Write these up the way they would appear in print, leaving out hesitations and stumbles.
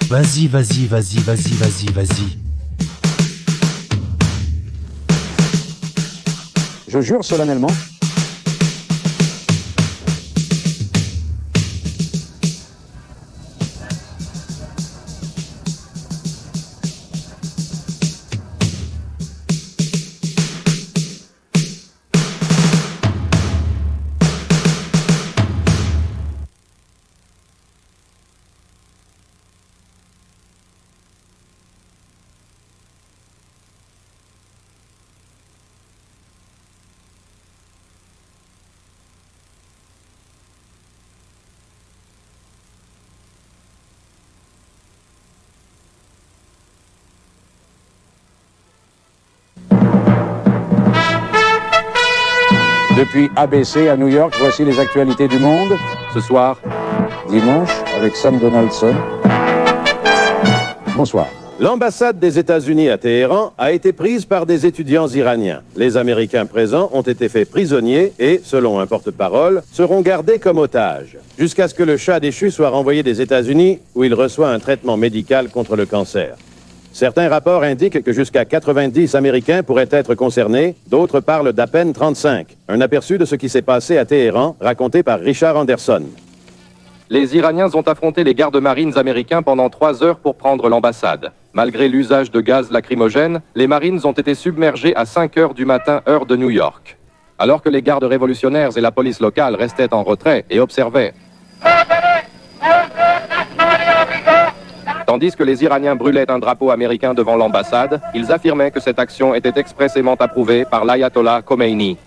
Vas-y, vas-y, vas-y, vas-y, vas-y, vas-y. Je jure solennellement. Depuis ABC à New York, voici les actualités du monde. Ce soir, dimanche, avec Sam Donaldson. Bonsoir. L'ambassade des États-Unis à Téhéran a été prise par des étudiants iraniens. Les Américains présents ont été faits prisonniers et, selon un porte-parole, seront gardés comme otages, jusqu'à ce que le Shah déchu soit renvoyé des États-Unis où il reçoit un traitement médical contre le cancer. Certains rapports indiquent que jusqu'à 90 Américains pourraient être concernés, d'autres parlent d'à peine 35. Un aperçu de ce qui s'est passé à Téhéran, raconté par Richard Anderson. Les Iraniens ont affronté les gardes marines américains pendant 3 heures pour prendre l'ambassade. Malgré l'usage de gaz lacrymogène, les marines ont été submergés à 5 heures du matin, heure de New York. Alors que les gardes révolutionnaires et la police locale restaient en retrait et observaient. Tandis que les Iraniens brûlaient un drapeau américain devant l'ambassade, ils affirmaient que cette action était expressément approuvée par l'ayatollah Khomeini.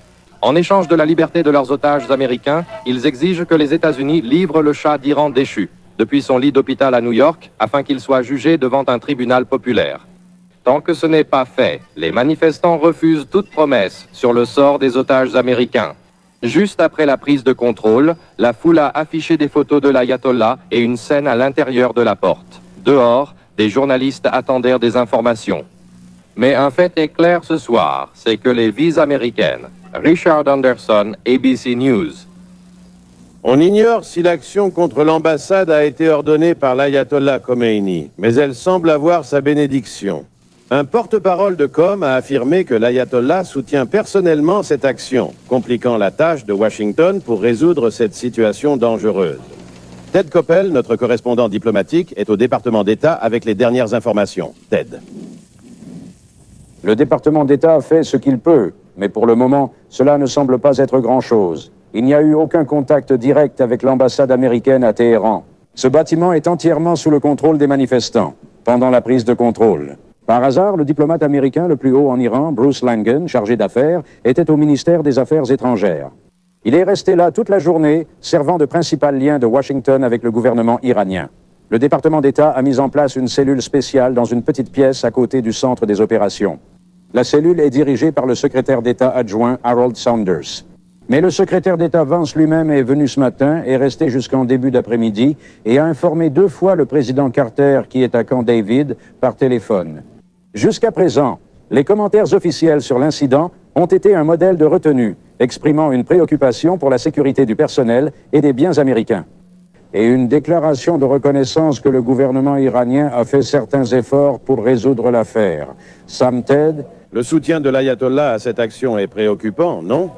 En échange de la liberté de leurs otages américains, ils exigent que les États-Unis livrent le Shah d'Iran déchu, depuis son lit d'hôpital à New York, afin qu'il soit jugé devant un tribunal populaire. Tant que ce n'est pas fait, les manifestants refusent toute promesse sur le sort des otages américains. Juste après la prise de contrôle, la foule a affiché des photos de l'ayatollah et une scène à l'intérieur de la porte. Dehors, des journalistes attendèrent des informations. Mais un fait est clair ce soir, c'est que les vies américaines. Richard Anderson, ABC News. On ignore si l'action contre l'ambassade a été ordonnée par l'ayatollah Khomeini, mais elle semble avoir sa bénédiction. Un porte-parole de Com a affirmé que l'ayatollah soutient personnellement cette action, compliquant la tâche de Washington pour résoudre cette situation dangereuse. Ted Koppel, notre correspondant diplomatique, est au département d'État avec les dernières informations. Ted. Le département d'État fait ce qu'il peut, mais pour le moment, cela ne semble pas être grand-chose. Il n'y a eu aucun contact direct avec l'ambassade américaine à Téhéran. Ce bâtiment est entièrement sous le contrôle des manifestants, pendant la prise de contrôle. Par hasard, le diplomate américain le plus haut en Iran, Bruce Langen, chargé d'affaires, était au ministère des Affaires étrangères. Il est resté là toute la journée, servant de principal lien de Washington avec le gouvernement iranien. Le département d'État a mis en place une cellule spéciale dans une petite pièce à côté du centre des opérations. La cellule est dirigée par le secrétaire d'État adjoint Harold Sanders. Mais le secrétaire d'État Vance lui-même est venu ce matin, est resté jusqu'en début d'après-midi et a informé 2 fois le président Carter, qui est à Camp David, par téléphone. Jusqu'à présent, les commentaires officiels sur l'incident ont été un modèle de retenue, exprimant une préoccupation pour la sécurité du personnel et des biens américains. Et une déclaration de reconnaissance que le gouvernement iranien a fait certains efforts pour résoudre l'affaire. Sam Ted. Le soutien de l'ayatollah à cette action est préoccupant, non?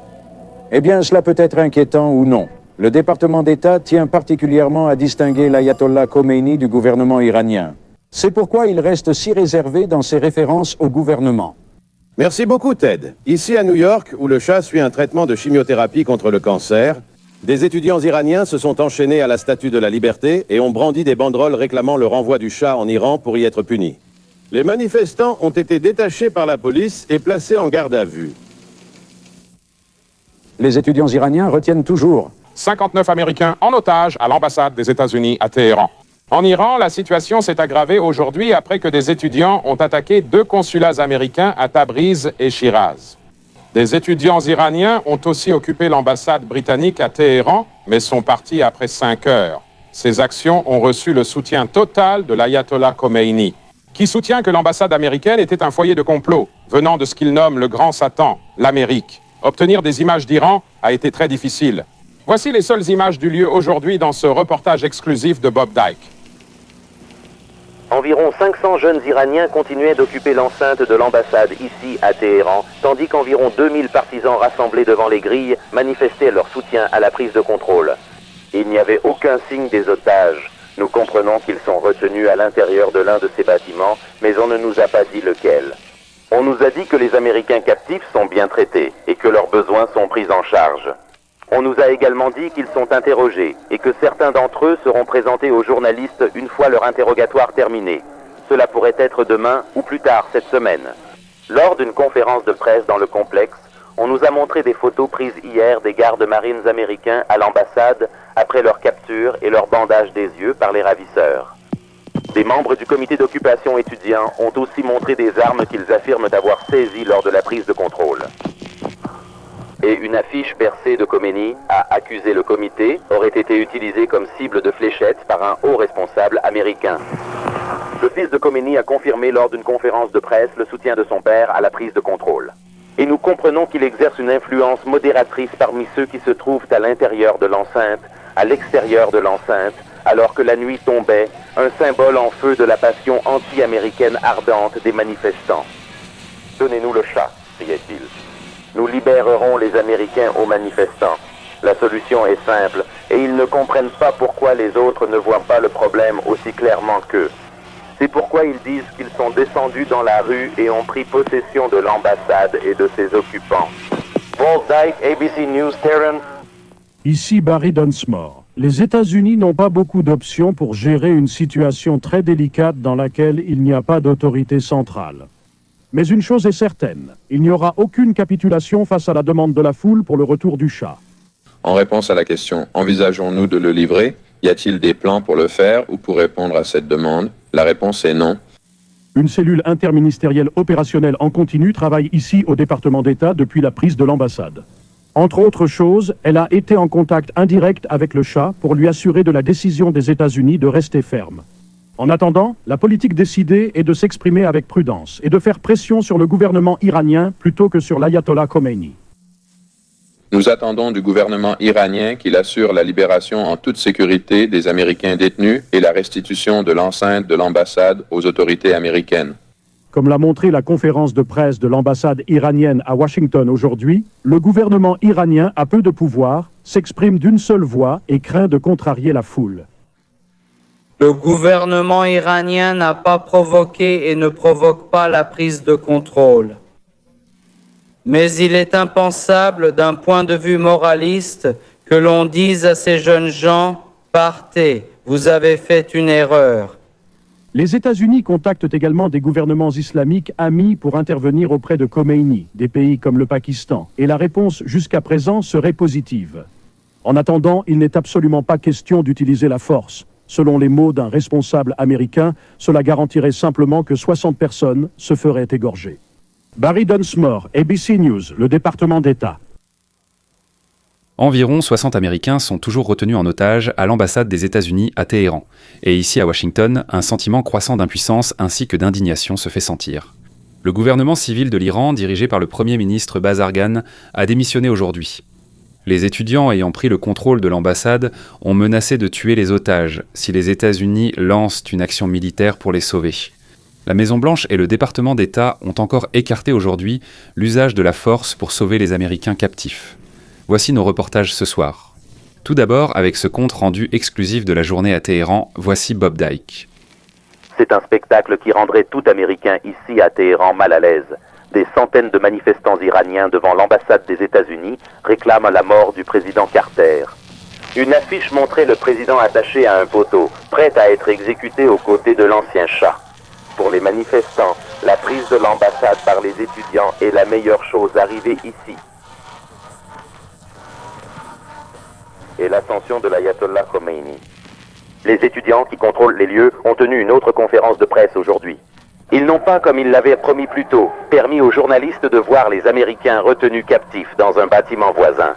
Eh bien, cela peut être inquiétant ou non. Le département d'État tient particulièrement à distinguer l'ayatollah Khomeini du gouvernement iranien. C'est pourquoi il reste si réservé dans ses références au gouvernement. Merci beaucoup, Ted. Ici à New York, où le Shah suit un traitement de chimiothérapie contre le cancer, des étudiants iraniens se sont enchaînés à la Statue de la Liberté et ont brandi des banderoles réclamant le renvoi du Shah en Iran pour y être punis. Les manifestants ont été détachés par la police et placés en garde à vue. Les étudiants iraniens retiennent toujours 59 Américains en otage à l'ambassade des États-Unis à Téhéran. En Iran, la situation s'est aggravée aujourd'hui après que des étudiants ont attaqué 2 consulats américains à Tabriz et Shiraz. Des étudiants iraniens ont aussi occupé l'ambassade britannique à Téhéran, mais sont partis après 5 heures. Ces actions ont reçu le soutien total de l'ayatollah Khomeini, qui soutient que l'ambassade américaine était un foyer de complot, venant de ce qu'il nomme le grand Satan, l'Amérique. Obtenir des images d'Iran a été très difficile. Voici les seules images du lieu aujourd'hui dans ce reportage exclusif de Bob Dyke. Environ 500 jeunes Iraniens continuaient d'occuper l'enceinte de l'ambassade ici à Téhéran, tandis qu'environ 2000 partisans rassemblés devant les grilles manifestaient leur soutien à la prise de contrôle. Il n'y avait aucun signe des otages. Nous comprenons qu'ils sont retenus à l'intérieur de l'un de ces bâtiments, mais on ne nous a pas dit lequel. On nous a dit que les Américains captifs sont bien traités et que leurs besoins sont pris en charge. On nous a également dit qu'ils sont interrogés et que certains d'entre eux seront présentés aux journalistes une fois leur interrogatoire terminé. Cela pourrait être demain ou plus tard cette semaine. Lors d'une conférence de presse dans le complexe, on nous a montré des photos prises hier des gardes marines américains à l'ambassade après leur capture et leur bandage des yeux par les ravisseurs. Des membres du comité d'occupation étudiant ont aussi montré des armes qu'ils affirment avoir saisies lors de la prise de contrôle. Et une affiche percée de Khomeini a accusé le comité aurait été utilisée comme cible de fléchettes par un haut responsable américain. Le fils de Khomeini a confirmé lors d'une conférence de presse le soutien de son père à la prise de contrôle. Et nous comprenons qu'il exerce une influence modératrice parmi ceux qui se trouvent à l'intérieur de l'enceinte, à l'extérieur de l'enceinte, alors que la nuit tombait, un symbole en feu de la passion anti-américaine ardente des manifestants. « Donnez-nous le chat », criait-il. « Nous libérerons les Américains aux manifestants. La solution est simple, et ils ne comprennent pas pourquoi les autres ne voient pas le problème aussi clairement qu'eux. C'est pourquoi ils disent qu'ils sont descendus dans la rue et ont pris possession de l'ambassade et de ses occupants. » Paul Dyke, ABC News, Tehran. Ici Barry Dunsmore. Les États-Unis n'ont pas beaucoup d'options pour gérer une situation très délicate dans laquelle il n'y a pas d'autorité centrale. Mais une chose est certaine, il n'y aura aucune capitulation face à la demande de la foule pour le retour du Shah. En réponse à la question « Envisageons-nous de le livrer ? Y a-t-il des plans pour le faire ou pour répondre à cette demande ?» La réponse est non. Une cellule interministérielle opérationnelle en continu travaille ici au département d'État depuis la prise de l'ambassade. Entre autres choses, elle a été en contact indirect avec le Shah pour lui assurer de la décision des États-Unis de rester ferme. En attendant, la politique décidée est de s'exprimer avec prudence et de faire pression sur le gouvernement iranien plutôt que sur l'ayatollah Khomeini. Nous attendons du gouvernement iranien qu'il assure la libération en toute sécurité des Américains détenus et la restitution de l'enceinte de l'ambassade aux autorités américaines. Comme l'a montré la conférence de presse de l'ambassade iranienne à Washington aujourd'hui, le gouvernement iranien a peu de pouvoir, s'exprime d'une seule voix et craint de contrarier la foule. Le gouvernement iranien n'a pas provoqué et ne provoque pas la prise de contrôle. Mais il est impensable d'un point de vue moraliste que l'on dise à ces jeunes gens « Partez, vous avez fait une erreur ». Les États-Unis contactent également des gouvernements islamiques amis pour intervenir auprès de Khomeini, des pays comme le Pakistan, et la réponse jusqu'à présent serait positive. En attendant, il n'est absolument pas question d'utiliser la force. Selon les mots d'un responsable américain, cela garantirait simplement que 60 personnes se feraient égorger. Barry Dunsmore, ABC News, le département d'État. Environ 60 Américains sont toujours retenus en otage à l'ambassade des États-Unis à Téhéran. Et ici à Washington, un sentiment croissant d'impuissance ainsi que d'indignation se fait sentir. Le gouvernement civil de l'Iran, dirigé par le Premier ministre Bazargan, a démissionné aujourd'hui. Les étudiants ayant pris le contrôle de l'ambassade ont menacé de tuer les otages si les États-Unis lancent une action militaire pour les sauver. La Maison-Blanche et le département d'État ont encore écarté aujourd'hui l'usage de la force pour sauver les Américains captifs. Voici nos reportages ce soir. Tout d'abord, avec ce compte rendu exclusif de la journée à Téhéran, voici Bob Dyke. C'est un spectacle qui rendrait tout Américain ici à Téhéran mal à l'aise. Des centaines de manifestants iraniens devant l'ambassade des États-Unis réclament la mort du président Carter. Une affiche montrait le président attaché à un poteau, prêt à être exécuté aux côtés de l'ancien Shah. Pour les manifestants, la prise de l'ambassade par les étudiants est la meilleure chose arrivée ici. Et l'ascension de l'ayatollah Khomeini. Les étudiants qui contrôlent les lieux ont tenu une autre conférence de presse aujourd'hui. Ils n'ont pas, comme ils l'avaient promis plus tôt, permis aux journalistes de voir les Américains retenus captifs dans un bâtiment voisin.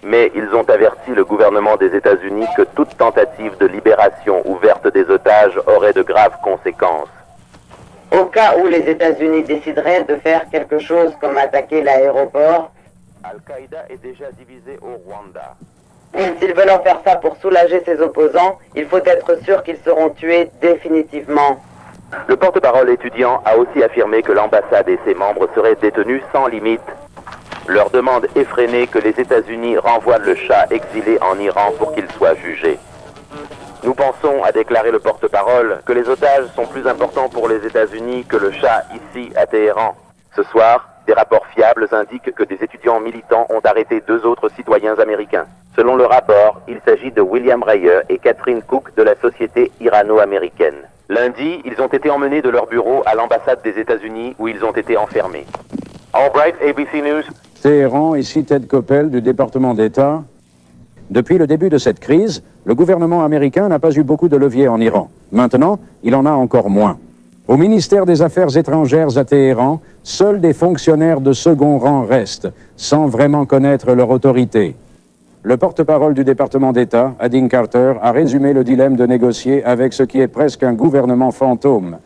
Mais ils ont averti le gouvernement des États-Unis que toute tentative de libération ouverte des otages aurait de graves conséquences. Au cas où les États-Unis décideraient de faire quelque chose comme attaquer l'aéroport, Al-Qaïda est déjà divisé au Rwanda. S'ils veulent en faire ça pour soulager ses opposants, il faut être sûr qu'ils seront tués définitivement. Le porte-parole étudiant a aussi affirmé que l'ambassade et ses membres seraient détenus sans limite. Leur demande effrénée que les États-Unis renvoient le Shah exilé en Iran pour qu'il soit jugé. Nous pensons, a déclaré le porte-parole, que les otages sont plus importants pour les États-Unis que le Shah ici à Téhéran. Ce soir, des rapports fiables indiquent que des étudiants militants ont arrêté 2 autres citoyens américains. Selon le rapport, il s'agit de William Breyer et Catherine Cook de la société irano-américaine. Lundi, ils ont été emmenés de leur bureau à l'ambassade des États-Unis où ils ont été enfermés. Albright, ABC News. Téhéran, ici Ted Koppel du département d'État. Depuis le début de cette crise, le gouvernement américain n'a pas eu beaucoup de levier en Iran. Maintenant, il en a encore moins. Au ministère des Affaires étrangères à Téhéran, seuls des fonctionnaires de second rang restent, sans vraiment connaître leur autorité. Le porte-parole du département d'État, Adin Carter, a résumé le dilemme de négocier avec ce qui est presque un gouvernement fantôme.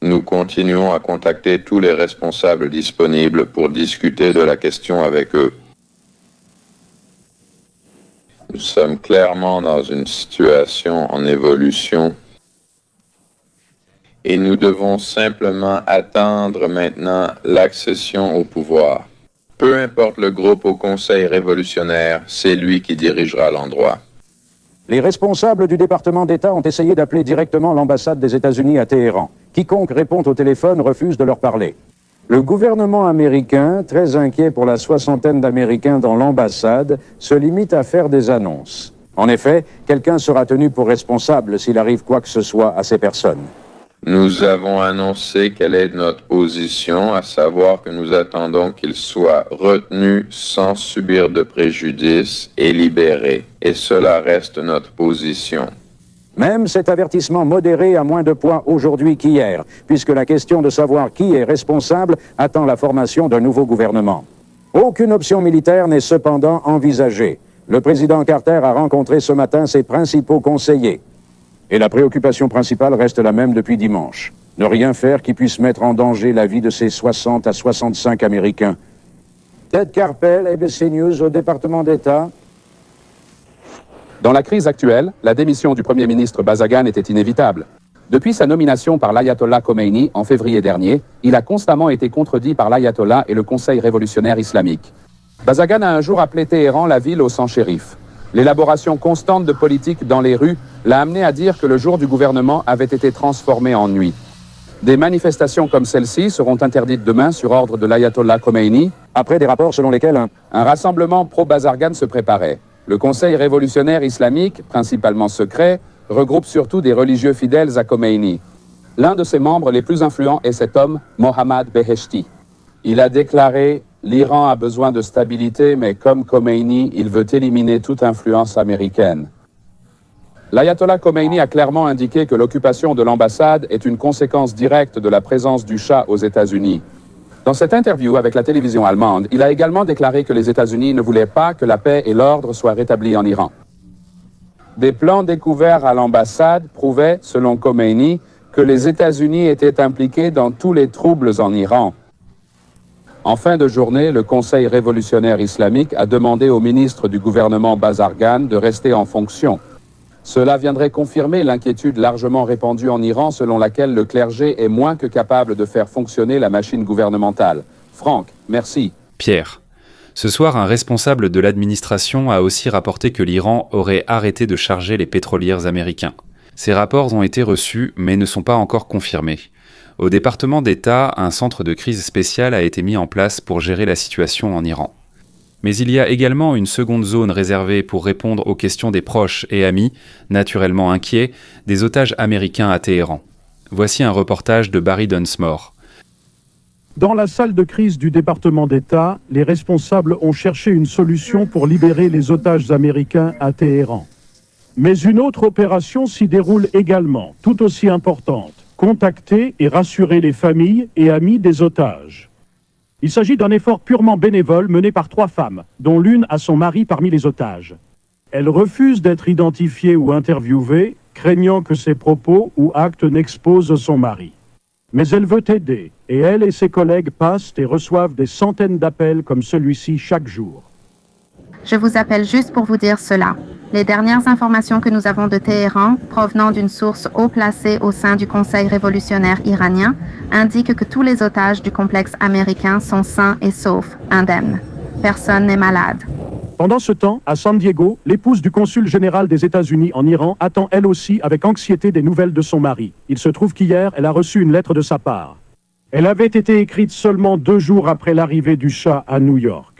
Nous continuons à contacter tous les responsables disponibles pour discuter de la question avec eux. Nous sommes clairement dans une situation en évolution et nous devons simplement attendre maintenant l'accession au pouvoir. Peu importe le groupe au Conseil révolutionnaire, c'est lui qui dirigera l'endroit. Les responsables du département d'État ont essayé d'appeler directement l'ambassade des États-Unis à Téhéran. Quiconque répond au téléphone refuse de leur parler. Le gouvernement américain, très inquiet pour la 60aine d'Américains dans l'ambassade, se limite à faire des annonces. En effet, quelqu'un sera tenu pour responsable s'il arrive quoi que ce soit à ces personnes. Nous avons annoncé quelle est notre position, à savoir que nous attendons qu'ils soient retenus sans subir de préjudice et libérés. Et cela reste notre position. Même cet avertissement modéré a moins de poids aujourd'hui qu'hier, puisque la question de savoir qui est responsable attend la formation d'un nouveau gouvernement. Aucune option militaire n'est cependant envisagée. Le président Carter a rencontré ce matin ses principaux conseillers. Et la préoccupation principale reste la même depuis dimanche. Ne rien faire qui puisse mettre en danger la vie de ces 60 à 65 Américains. Ted Koppel, ABC News, au département d'État. Dans la crise actuelle, la démission du Premier ministre Bazagan était inévitable. Depuis sa nomination par l'ayatollah Khomeini en février dernier, il a constamment été contredit par l'ayatollah et le Conseil révolutionnaire islamique. Bazagan a un jour appelé Téhéran la ville au sang shérif. L'élaboration constante de politique dans les rues l'a amené à dire que le jour du gouvernement avait été transformé en nuit. Des manifestations comme celle-ci seront interdites demain sur ordre de l'ayatollah Khomeini, après des rapports selon lesquels un rassemblement pro-Bazargan se préparait. Le Conseil révolutionnaire islamique, principalement secret, regroupe surtout des religieux fidèles à Khomeini. L'un de ses membres les plus influents est cet homme, Mohammad Beheshti. Il a déclaré « L'Iran a besoin de stabilité, mais comme Khomeini, il veut éliminer toute influence américaine. » L'ayatollah Khomeini a clairement indiqué que l'occupation de l'ambassade est une conséquence directe de la présence du Shah aux États-Unis. Dans cette interview avec la télévision allemande, il a également déclaré que les États-Unis ne voulaient pas que la paix et l'ordre soient rétablis en Iran. Des plans découverts à l'ambassade prouvaient, selon Khomeini, que les États-Unis étaient impliqués dans tous les troubles en Iran. En fin de journée, le Conseil révolutionnaire islamique a demandé au ministre du gouvernement Bazargan de rester en fonction. Cela viendrait confirmer l'inquiétude largement répandue en Iran selon laquelle le clergé est moins que capable de faire fonctionner la machine gouvernementale. Franck, merci. Pierre. Ce soir, un responsable de l'administration a aussi rapporté que l'Iran aurait arrêté de charger les pétroliers américains. Ces rapports ont été reçus, mais ne sont pas encore confirmés. Au département d'État, un centre de crise spécial a été mis en place pour gérer la situation en Iran. Mais il y a également une seconde zone réservée pour répondre aux questions des proches et amis, naturellement inquiets, des otages américains à Téhéran. Voici un reportage de Barry Dunsmore. Dans la salle de crise du département d'État, les responsables ont cherché une solution pour libérer les otages américains à Téhéran. Mais une autre opération s'y déroule également, tout aussi importante. Contacter et rassurer les familles et amis des otages. Il s'agit d'un effort purement bénévole mené par 3 femmes, dont l'une a son mari parmi les otages. Elle refuse d'être identifiée ou interviewée, craignant que ses propos ou actes n'exposent son mari. Mais elle veut aider, et elle et ses collègues passent et reçoivent des centaines d'appels comme celui-ci chaque jour. Je vous appelle juste pour vous dire cela. Les dernières informations que nous avons de Téhéran, provenant d'une source haut placée au sein du Conseil révolutionnaire iranien, indiquent que tous les otages du complexe américain sont sains et saufs, indemnes. Personne n'est malade. Pendant ce temps, à San Diego, l'épouse du consul général des États-Unis en Iran attend elle aussi avec anxiété des nouvelles de son mari. Il se trouve qu'hier, elle a reçu une lettre de sa part. Elle avait été écrite seulement 2 jours après l'arrivée du Shah à New York.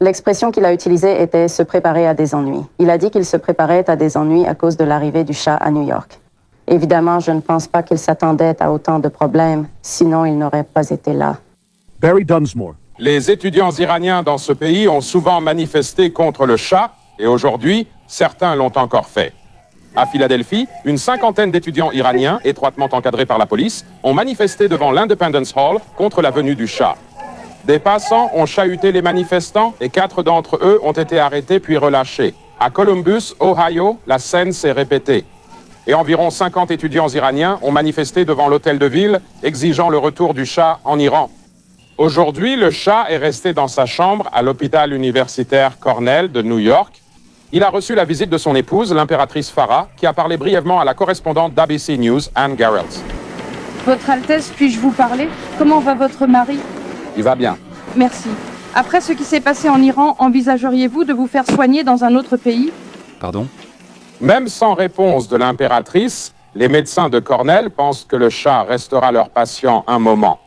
L'expression qu'il a utilisée était « se préparer à des ennuis ». Il a dit qu'il se préparait à des ennuis à cause de l'arrivée du Shah à New York. Évidemment, je ne pense pas qu'il s'attendait à autant de problèmes, sinon il n'aurait pas été là. Barry Dunsmore. Les étudiants iraniens dans ce pays ont souvent manifesté contre le Shah, et aujourd'hui, certains l'ont encore fait. À Philadelphie, une 50aine d'étudiants iraniens, étroitement encadrés par la police, ont manifesté devant l'Independence Hall contre la venue du Shah. Des passants ont chahuté les manifestants et 4 d'entre eux ont été arrêtés puis relâchés. À Columbus, Ohio, la scène s'est répétée. Et environ 50 étudiants iraniens ont manifesté devant l'hôtel de ville, exigeant le retour du Shah en Iran. Aujourd'hui, le Shah est resté dans sa chambre à l'hôpital universitaire Cornell de New York. Il a reçu la visite de son épouse, l'impératrice Farah, qui a parlé brièvement à la correspondante d'ABC News, Anne Garrels. Votre Altesse, puis-je vous parler? Comment va votre mari? Il va bien. Merci. Après ce qui s'est passé en Iran, envisageriez-vous de vous faire soigner dans un autre pays? Pardon? Même sans réponse de l'impératrice, les médecins de Cornell pensent que le Shah restera leur patient un moment.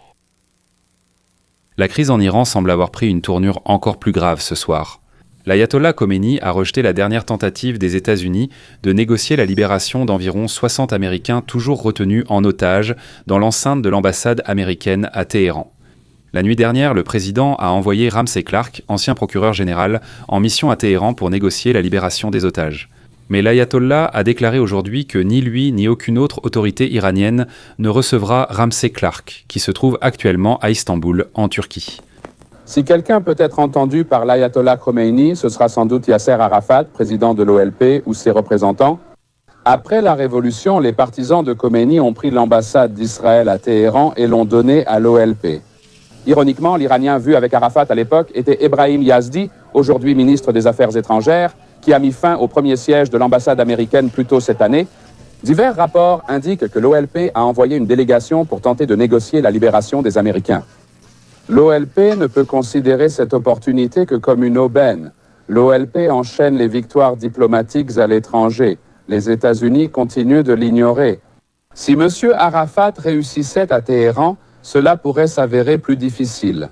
La crise en Iran semble avoir pris une tournure encore plus grave ce soir. L'ayatollah Khomeini a rejeté la dernière tentative des États-Unis de négocier la libération d'environ 60 Américains toujours retenus en otage dans l'enceinte de l'ambassade américaine à Téhéran. La nuit dernière, le président a envoyé Ramsey Clark, ancien procureur général, en mission à Téhéran pour négocier la libération des otages. Mais l'ayatollah a déclaré aujourd'hui que ni lui ni aucune autre autorité iranienne ne recevra Ramsey Clark, qui se trouve actuellement à Istanbul, en Turquie. Si quelqu'un peut être entendu par l'ayatollah Khomeini, ce sera sans doute Yasser Arafat, président de l'OLP, ou ses représentants. Après la révolution, les partisans de Khomeini ont pris l'ambassade d'Israël à Téhéran et l'ont donnée à l'OLP. Ironiquement, l'Iranien vu avec Arafat à l'époque était Ebrahim Yazdi, aujourd'hui ministre des Affaires étrangères, qui a mis fin au premier siège de l'ambassade américaine plus tôt cette année. Divers rapports indiquent que l'OLP a envoyé une délégation pour tenter de négocier la libération des Américains. L'OLP ne peut considérer cette opportunité que comme une aubaine. L'OLP enchaîne les victoires diplomatiques à l'étranger. Les États-Unis continuent de l'ignorer. Si M. Arafat réussissait à Téhéran, cela pourrait s'avérer plus difficile.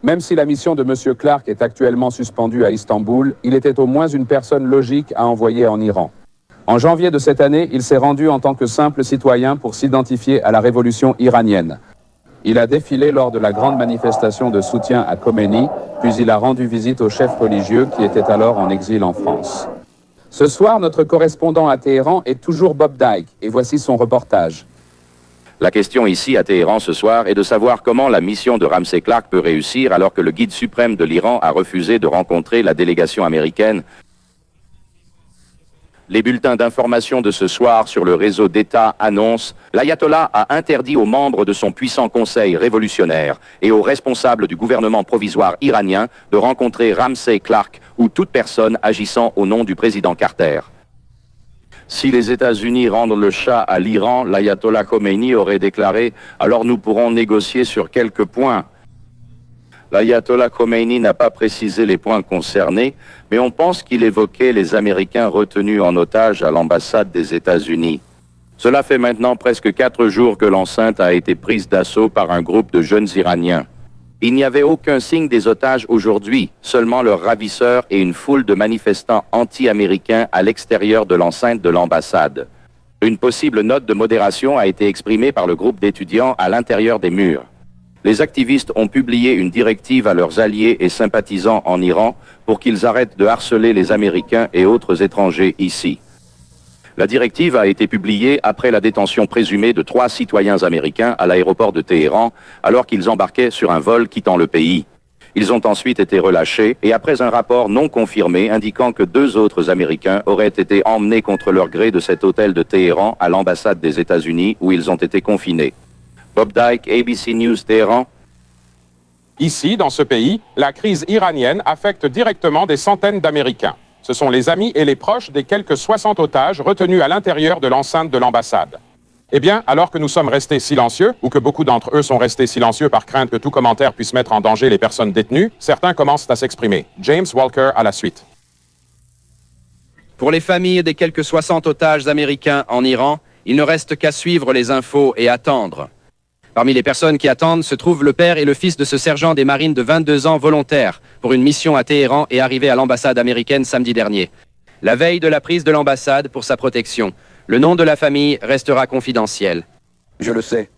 Même si la mission de M. Clark est actuellement suspendue à Istanbul, il était au moins une personne logique à envoyer en Iran. En janvier de cette année, il s'est rendu en tant que simple citoyen pour s'identifier à la révolution iranienne. Il a défilé lors de la grande manifestation de soutien à Khomeini, puis il a rendu visite au chef religieux qui était alors en exil en France. Ce soir, notre correspondant à Téhéran est toujours Bob Dyke, et voici son reportage. La question ici à Téhéran ce soir est de savoir comment la mission de Ramsey Clark peut réussir alors que le guide suprême de l'Iran a refusé de rencontrer la délégation américaine. Les bulletins d'information de ce soir sur le réseau d'État annoncent « L'ayatollah a interdit aux membres de son puissant conseil révolutionnaire et aux responsables du gouvernement provisoire iranien de rencontrer Ramsey Clark ou toute personne agissant au nom du président Carter. » Si les États-Unis rendent le Shah à l'Iran, l'ayatollah Khomeini aurait déclaré « Alors nous pourrons négocier sur quelques points ». L'ayatollah Khomeini n'a pas précisé les points concernés, mais on pense qu'il évoquait les Américains retenus en otage à l'ambassade des États-Unis. Cela fait maintenant presque 4 jours que l'enceinte a été prise d'assaut par un groupe de jeunes Iraniens. Il n'y avait aucun signe des otages aujourd'hui, seulement leurs ravisseurs et une foule de manifestants anti-américains à l'extérieur de l'enceinte de l'ambassade. Une possible note de modération a été exprimée par le groupe d'étudiants à l'intérieur des murs. Les activistes ont publié une directive à leurs alliés et sympathisants en Iran pour qu'ils arrêtent de harceler les Américains et autres étrangers ici. La directive a été publiée après la détention présumée de 3 citoyens américains à l'aéroport de Téhéran alors qu'ils embarquaient sur un vol quittant le pays. Ils ont ensuite été relâchés et après un rapport non confirmé indiquant que 2 autres Américains auraient été emmenés contre leur gré de cet hôtel de Téhéran à l'ambassade des États-Unis où ils ont été confinés. Bob Dyke, ABC News, Téhéran. Ici, dans ce pays, la crise iranienne affecte directement des centaines d'Américains. Ce sont les amis et les proches des quelques 60 otages retenus à l'intérieur de l'enceinte de l'ambassade. Eh bien, alors que nous sommes restés silencieux, ou que beaucoup d'entre eux sont restés silencieux par crainte que tout commentaire puisse mettre en danger les personnes détenues, certains commencent à s'exprimer. James Walker à la suite. Pour les familles des quelques 60 otages américains en Iran, il ne reste qu'à suivre les infos et attendre. Parmi les personnes qui attendent se trouvent le père et le fils de ce sergent des marines de 22 ans volontaire pour une mission à Téhéran et arrivé à l'ambassade américaine samedi dernier. La veille de la prise de l'ambassade pour sa protection. Le nom de la famille restera confidentiel. Je le sais.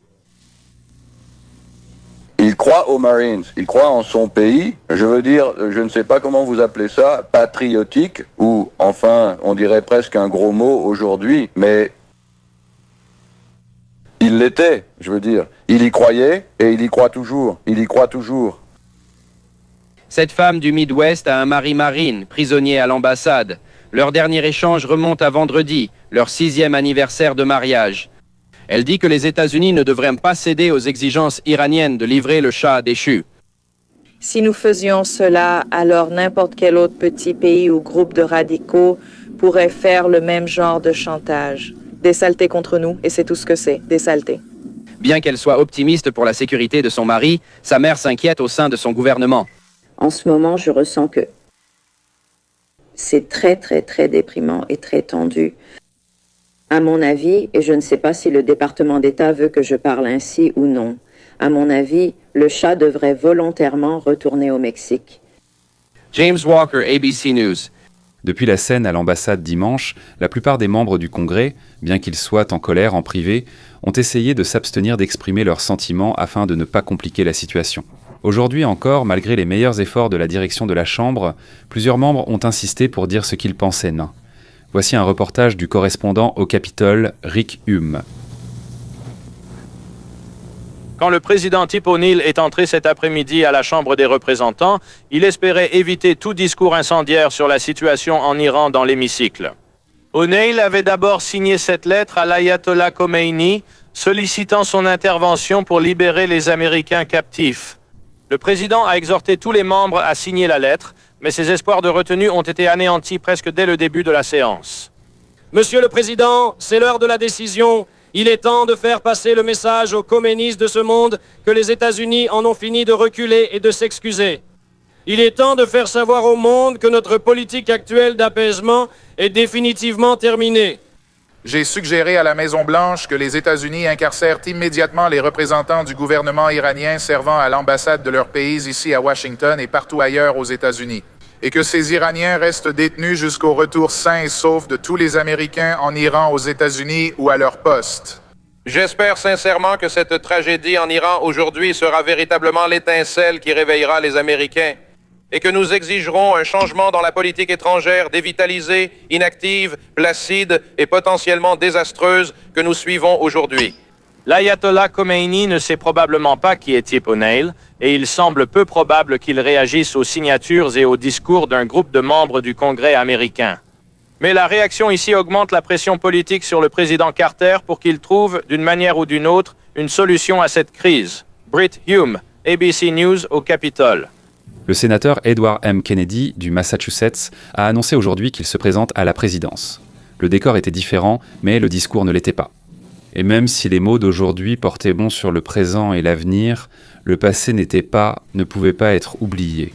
Il croit aux Marines, il croit en son pays. Je veux dire, je ne sais pas comment vous appelez ça, patriotique, ou enfin, on dirait presque un gros mot aujourd'hui, mais il l'était, je veux dire. Il y croyait et il y croit toujours. Il y croit toujours. Cette femme du Midwest a un mari marine, prisonnier à l'ambassade. Leur dernier échange remonte à vendredi, leur 6e anniversaire de mariage. Elle dit que les États-Unis ne devraient pas céder aux exigences iraniennes de livrer le Shah déchu. Si nous faisions cela, alors n'importe quel autre petit pays ou groupe de radicaux pourrait faire le même genre de chantage. Des saletés contre nous, et c'est tout ce que c'est, des saletés. Bien qu'elle soit optimiste pour la sécurité de son mari, sa mère s'inquiète au sein de son gouvernement. En ce moment, je ressens que c'est très, très, très déprimant et très tendu. À mon avis, et je ne sais pas si le département d'État veut que je parle ainsi ou non, à mon avis, le Shah devrait volontairement retourner au Mexique. James Walker, ABC News. Depuis la scène à l'ambassade dimanche, la plupart des membres du Congrès, bien qu'ils soient en colère en privé, ont essayé de s'abstenir d'exprimer leurs sentiments afin de ne pas compliquer la situation. Aujourd'hui encore, malgré les meilleurs efforts de la direction de la Chambre, plusieurs membres ont insisté pour dire ce qu'ils pensaient nain. Voici un reportage du correspondant au Capitole, Rick Hume. Quand le président Tip O'Neill est entré cet après-midi à la Chambre des représentants, il espérait éviter tout discours incendiaire sur la situation en Iran dans l'hémicycle. O'Neill avait d'abord signé cette lettre à l'ayatollah Khomeini, sollicitant son intervention pour libérer les Américains captifs. Le président a exhorté tous les membres à signer la lettre, mais ses espoirs de retenue ont été anéantis presque dès le début de la séance. Monsieur le Président, c'est l'heure de la décision. Il est temps de faire passer le message aux communistes de ce monde que les États-Unis en ont fini de reculer et de s'excuser. Il est temps de faire savoir au monde que notre politique actuelle d'apaisement est définitivement terminée. J'ai suggéré à la Maison-Blanche que les États-Unis incarcèrent immédiatement les représentants du gouvernement iranien servant à l'ambassade de leur pays ici à Washington et partout ailleurs aux États-Unis, et que ces Iraniens restent détenus jusqu'au retour sain et sauf de tous les Américains en Iran aux États-Unis ou à leur poste. J'espère sincèrement que cette tragédie en Iran aujourd'hui sera véritablement l'étincelle qui réveillera les Américains et que nous exigerons un changement dans la politique étrangère dévitalisée, inactive, placide et potentiellement désastreuse que nous suivons aujourd'hui. L'ayatollah Khomeini ne sait probablement pas qui est Tip O'Neill et il semble peu probable qu'il réagisse aux signatures et aux discours d'un groupe de membres du Congrès américain. Mais la réaction ici augmente la pression politique sur le président Carter pour qu'il trouve, d'une manière ou d'une autre, une solution à cette crise. Britt Hume, ABC News au Capitole. Le sénateur Edward M. Kennedy du Massachusetts a annoncé aujourd'hui qu'il se présente à la présidence. Le décor était différent, mais le discours ne l'était pas. Et même si les mots d'aujourd'hui portaient bon sur le présent et l'avenir, le passé ne pouvait pas être oublié.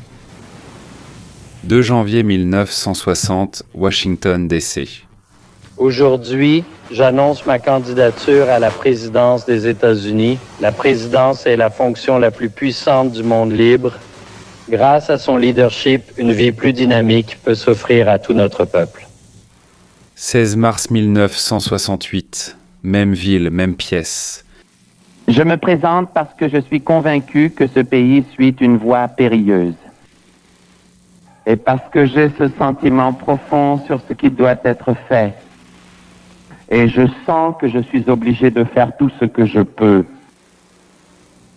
2 janvier 1960, Washington, D.C. Aujourd'hui, j'annonce ma candidature à la présidence des États-Unis. La présidence est la fonction la plus puissante du monde libre. Grâce à son leadership, une vie plus dynamique peut s'offrir à tout notre peuple. 16 mars 1968, même ville, même pièce. Je me présente parce que je suis convaincu que ce pays suit une voie périlleuse. Et parce que j'ai ce sentiment profond sur ce qui doit être fait. Et je sens que je suis obligé de faire tout ce que je peux.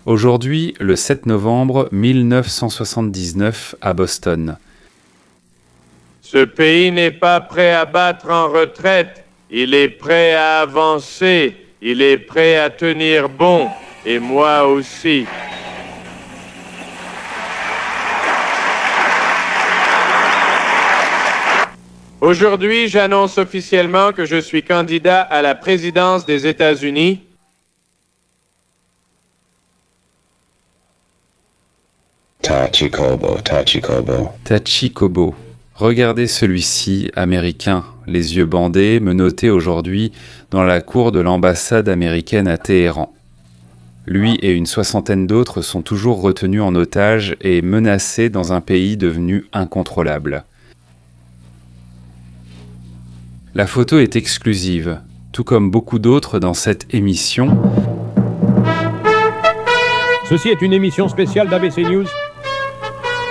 Aujourd'hui, le 7 novembre 1979, à Boston. Ce pays n'est pas prêt à battre en retraite. Il est prêt à avancer. Il est prêt à tenir bon. Et moi aussi. Aujourd'hui, j'annonce officiellement que je suis candidat à la présidence des États-Unis. Tachikobo, Tachikobo. Tachikobo. Regardez celui-ci, américain, les yeux bandés, menotté aujourd'hui dans la cour de l'ambassade américaine à Téhéran. Lui et une soixantaine d'autres sont toujours retenus en otage et menacés dans un pays devenu incontrôlable. La photo est exclusive, tout comme beaucoup d'autres dans cette émission. Ceci est une émission spéciale d'ABC News.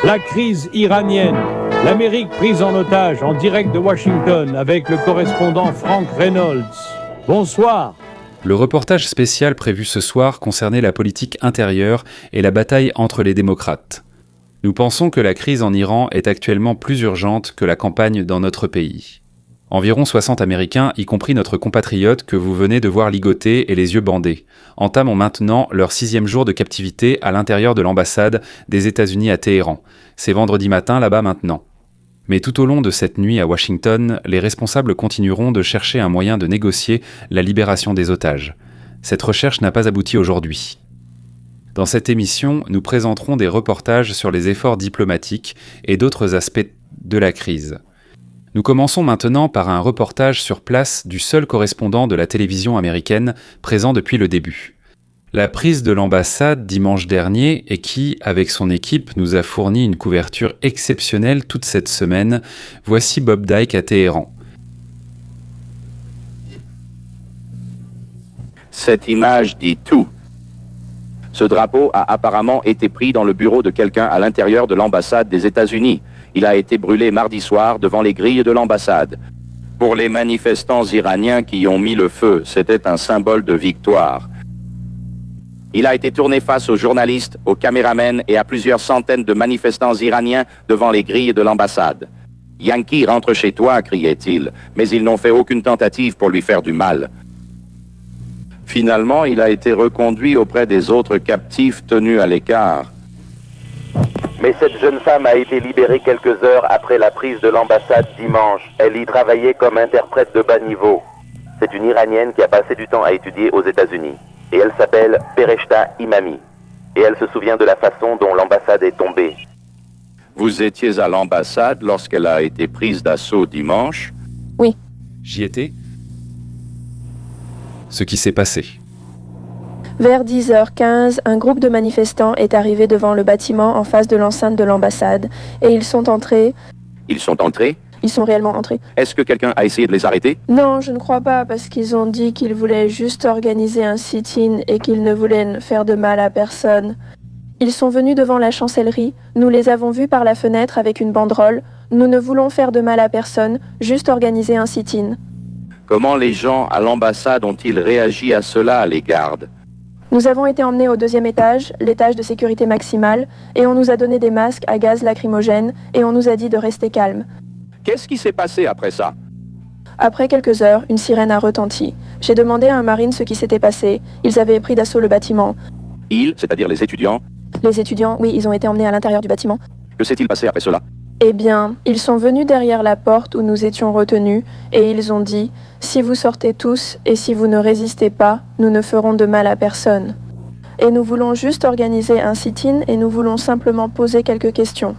La crise iranienne. L'Amérique prise en otage en direct de Washington avec le correspondant Frank Reynolds. Bonsoir. Le reportage spécial prévu ce soir concernait la politique intérieure et la bataille entre les démocrates. Nous pensons que la crise en Iran est actuellement plus urgente que la campagne dans notre pays. Environ 60 Américains, y compris notre compatriote que vous venez de voir ligoter et les yeux bandés, entament maintenant leur 6e jour de captivité à l'intérieur de l'ambassade des États-Unis à Téhéran. C'est vendredi matin là-bas maintenant. Mais tout au long de cette nuit à Washington, les responsables continueront de chercher un moyen de négocier la libération des otages. Cette recherche n'a pas abouti aujourd'hui. Dans cette émission, nous présenterons des reportages sur les efforts diplomatiques et d'autres aspects de la crise. Nous commençons maintenant par un reportage sur place du seul correspondant de la télévision américaine présent depuis le début. La prise de l'ambassade dimanche dernier et qui, avec son équipe, nous a fourni une couverture exceptionnelle toute cette semaine, voici Bob Dyke à Téhéran. Cette image dit tout. Ce drapeau a apparemment été pris dans le bureau de quelqu'un à l'intérieur de l'ambassade des États-Unis. Il a été brûlé mardi soir devant les grilles de l'ambassade. Pour les manifestants iraniens qui y ont mis le feu, c'était un symbole de victoire. Il a été tourné face aux journalistes, aux caméramens et à plusieurs centaines de manifestants iraniens devant les grilles de l'ambassade. « Yankee, rentre chez toi », criait-il, mais ils n'ont fait aucune tentative pour lui faire du mal. Finalement, il a été reconduit auprès des autres captifs tenus à l'écart. Mais cette jeune femme a été libérée quelques heures après la prise de l'ambassade dimanche. Elle y travaillait comme interprète de bas niveau. C'est une Iranienne qui a passé du temps à étudier aux États-Unis. Et elle s'appelle Pereshta Imami. Et elle se souvient de la façon dont l'ambassade est tombée. Vous étiez à l'ambassade lorsqu'elle a été prise d'assaut dimanche? Oui. J'y étais. Ce qui s'est passé. Vers 10h15, un groupe de manifestants est arrivé devant le bâtiment en face de l'enceinte de l'ambassade et ils sont entrés. Ils sont entrés? Ils sont réellement entrés. Est-ce que quelqu'un a essayé de les arrêter? Non, je ne crois pas, parce qu'ils ont dit qu'ils voulaient juste organiser un sit-in et qu'ils ne voulaient faire de mal à personne. Ils sont venus devant la chancellerie, nous les avons vus par la fenêtre avec une banderole. Nous ne voulons faire de mal à personne, juste organiser un sit-in. Comment les gens à l'ambassade ont-ils réagi à cela, les gardes? Nous avons été emmenés au 2e étage, l'étage de sécurité maximale, et on nous a donné des masques à gaz lacrymogène et on nous a dit de rester calme. Qu'est-ce qui s'est passé après ça? Après quelques heures, une sirène a retenti. J'ai demandé à un marine ce qui s'était passé. Ils avaient pris d'assaut le bâtiment. Ils, c'est-à-dire les étudiants? Les étudiants, oui, ils ont été emmenés à l'intérieur du bâtiment. Que s'est-il passé après cela? Eh bien, ils sont venus derrière la porte où nous étions retenus et ils ont dit « Si vous sortez tous et si vous ne résistez pas, nous ne ferons de mal à personne. » Et nous voulons juste organiser un sit-in et nous voulons simplement poser quelques questions.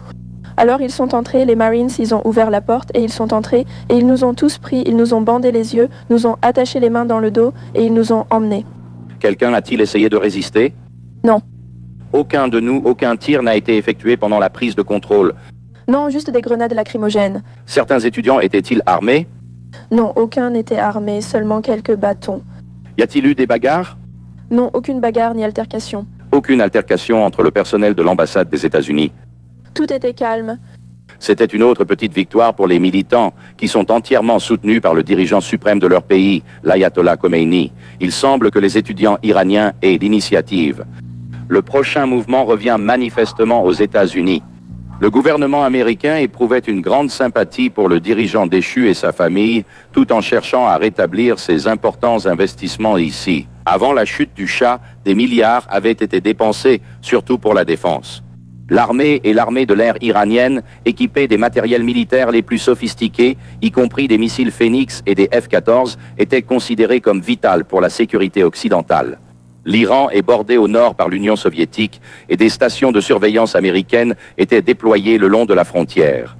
Alors ils sont entrés, les Marines, ils ont ouvert la porte et ils sont entrés et ils nous ont tous pris, ils nous ont bandé les yeux, nous ont attaché les mains dans le dos et ils nous ont emmenés. Quelqu'un a-t-il essayé de résister? Non. Aucun de nous, aucun tir n'a été effectué pendant la prise de contrôle. Non, juste des grenades lacrymogènes. Certains étudiants étaient-ils armés? Non, aucun n'était armé, seulement quelques bâtons. Y a-t-il eu des bagarres? Non, aucune bagarre ni altercation. Aucune altercation entre le personnel de l'ambassade des États-Unis. Tout était calme. C'était une autre petite victoire pour les militants, qui sont entièrement soutenus par le dirigeant suprême de leur pays, l'ayatollah Khomeini. Il semble que les étudiants iraniens aient l'initiative. Le prochain mouvement revient manifestement aux États-Unis. Le gouvernement américain éprouvait une grande sympathie pour le dirigeant déchu et sa famille, tout en cherchant à rétablir ses importants investissements ici. Avant la chute du Shah, des milliards avaient été dépensés, surtout pour la défense. L'armée et l'armée de l'air iranienne, équipées des matériels militaires les plus sophistiqués, y compris des missiles Phénix et des F-14, étaient considérées comme vitales pour la sécurité occidentale. L'Iran est bordé au nord par l'Union soviétique et des stations de surveillance américaines étaient déployées le long de la frontière.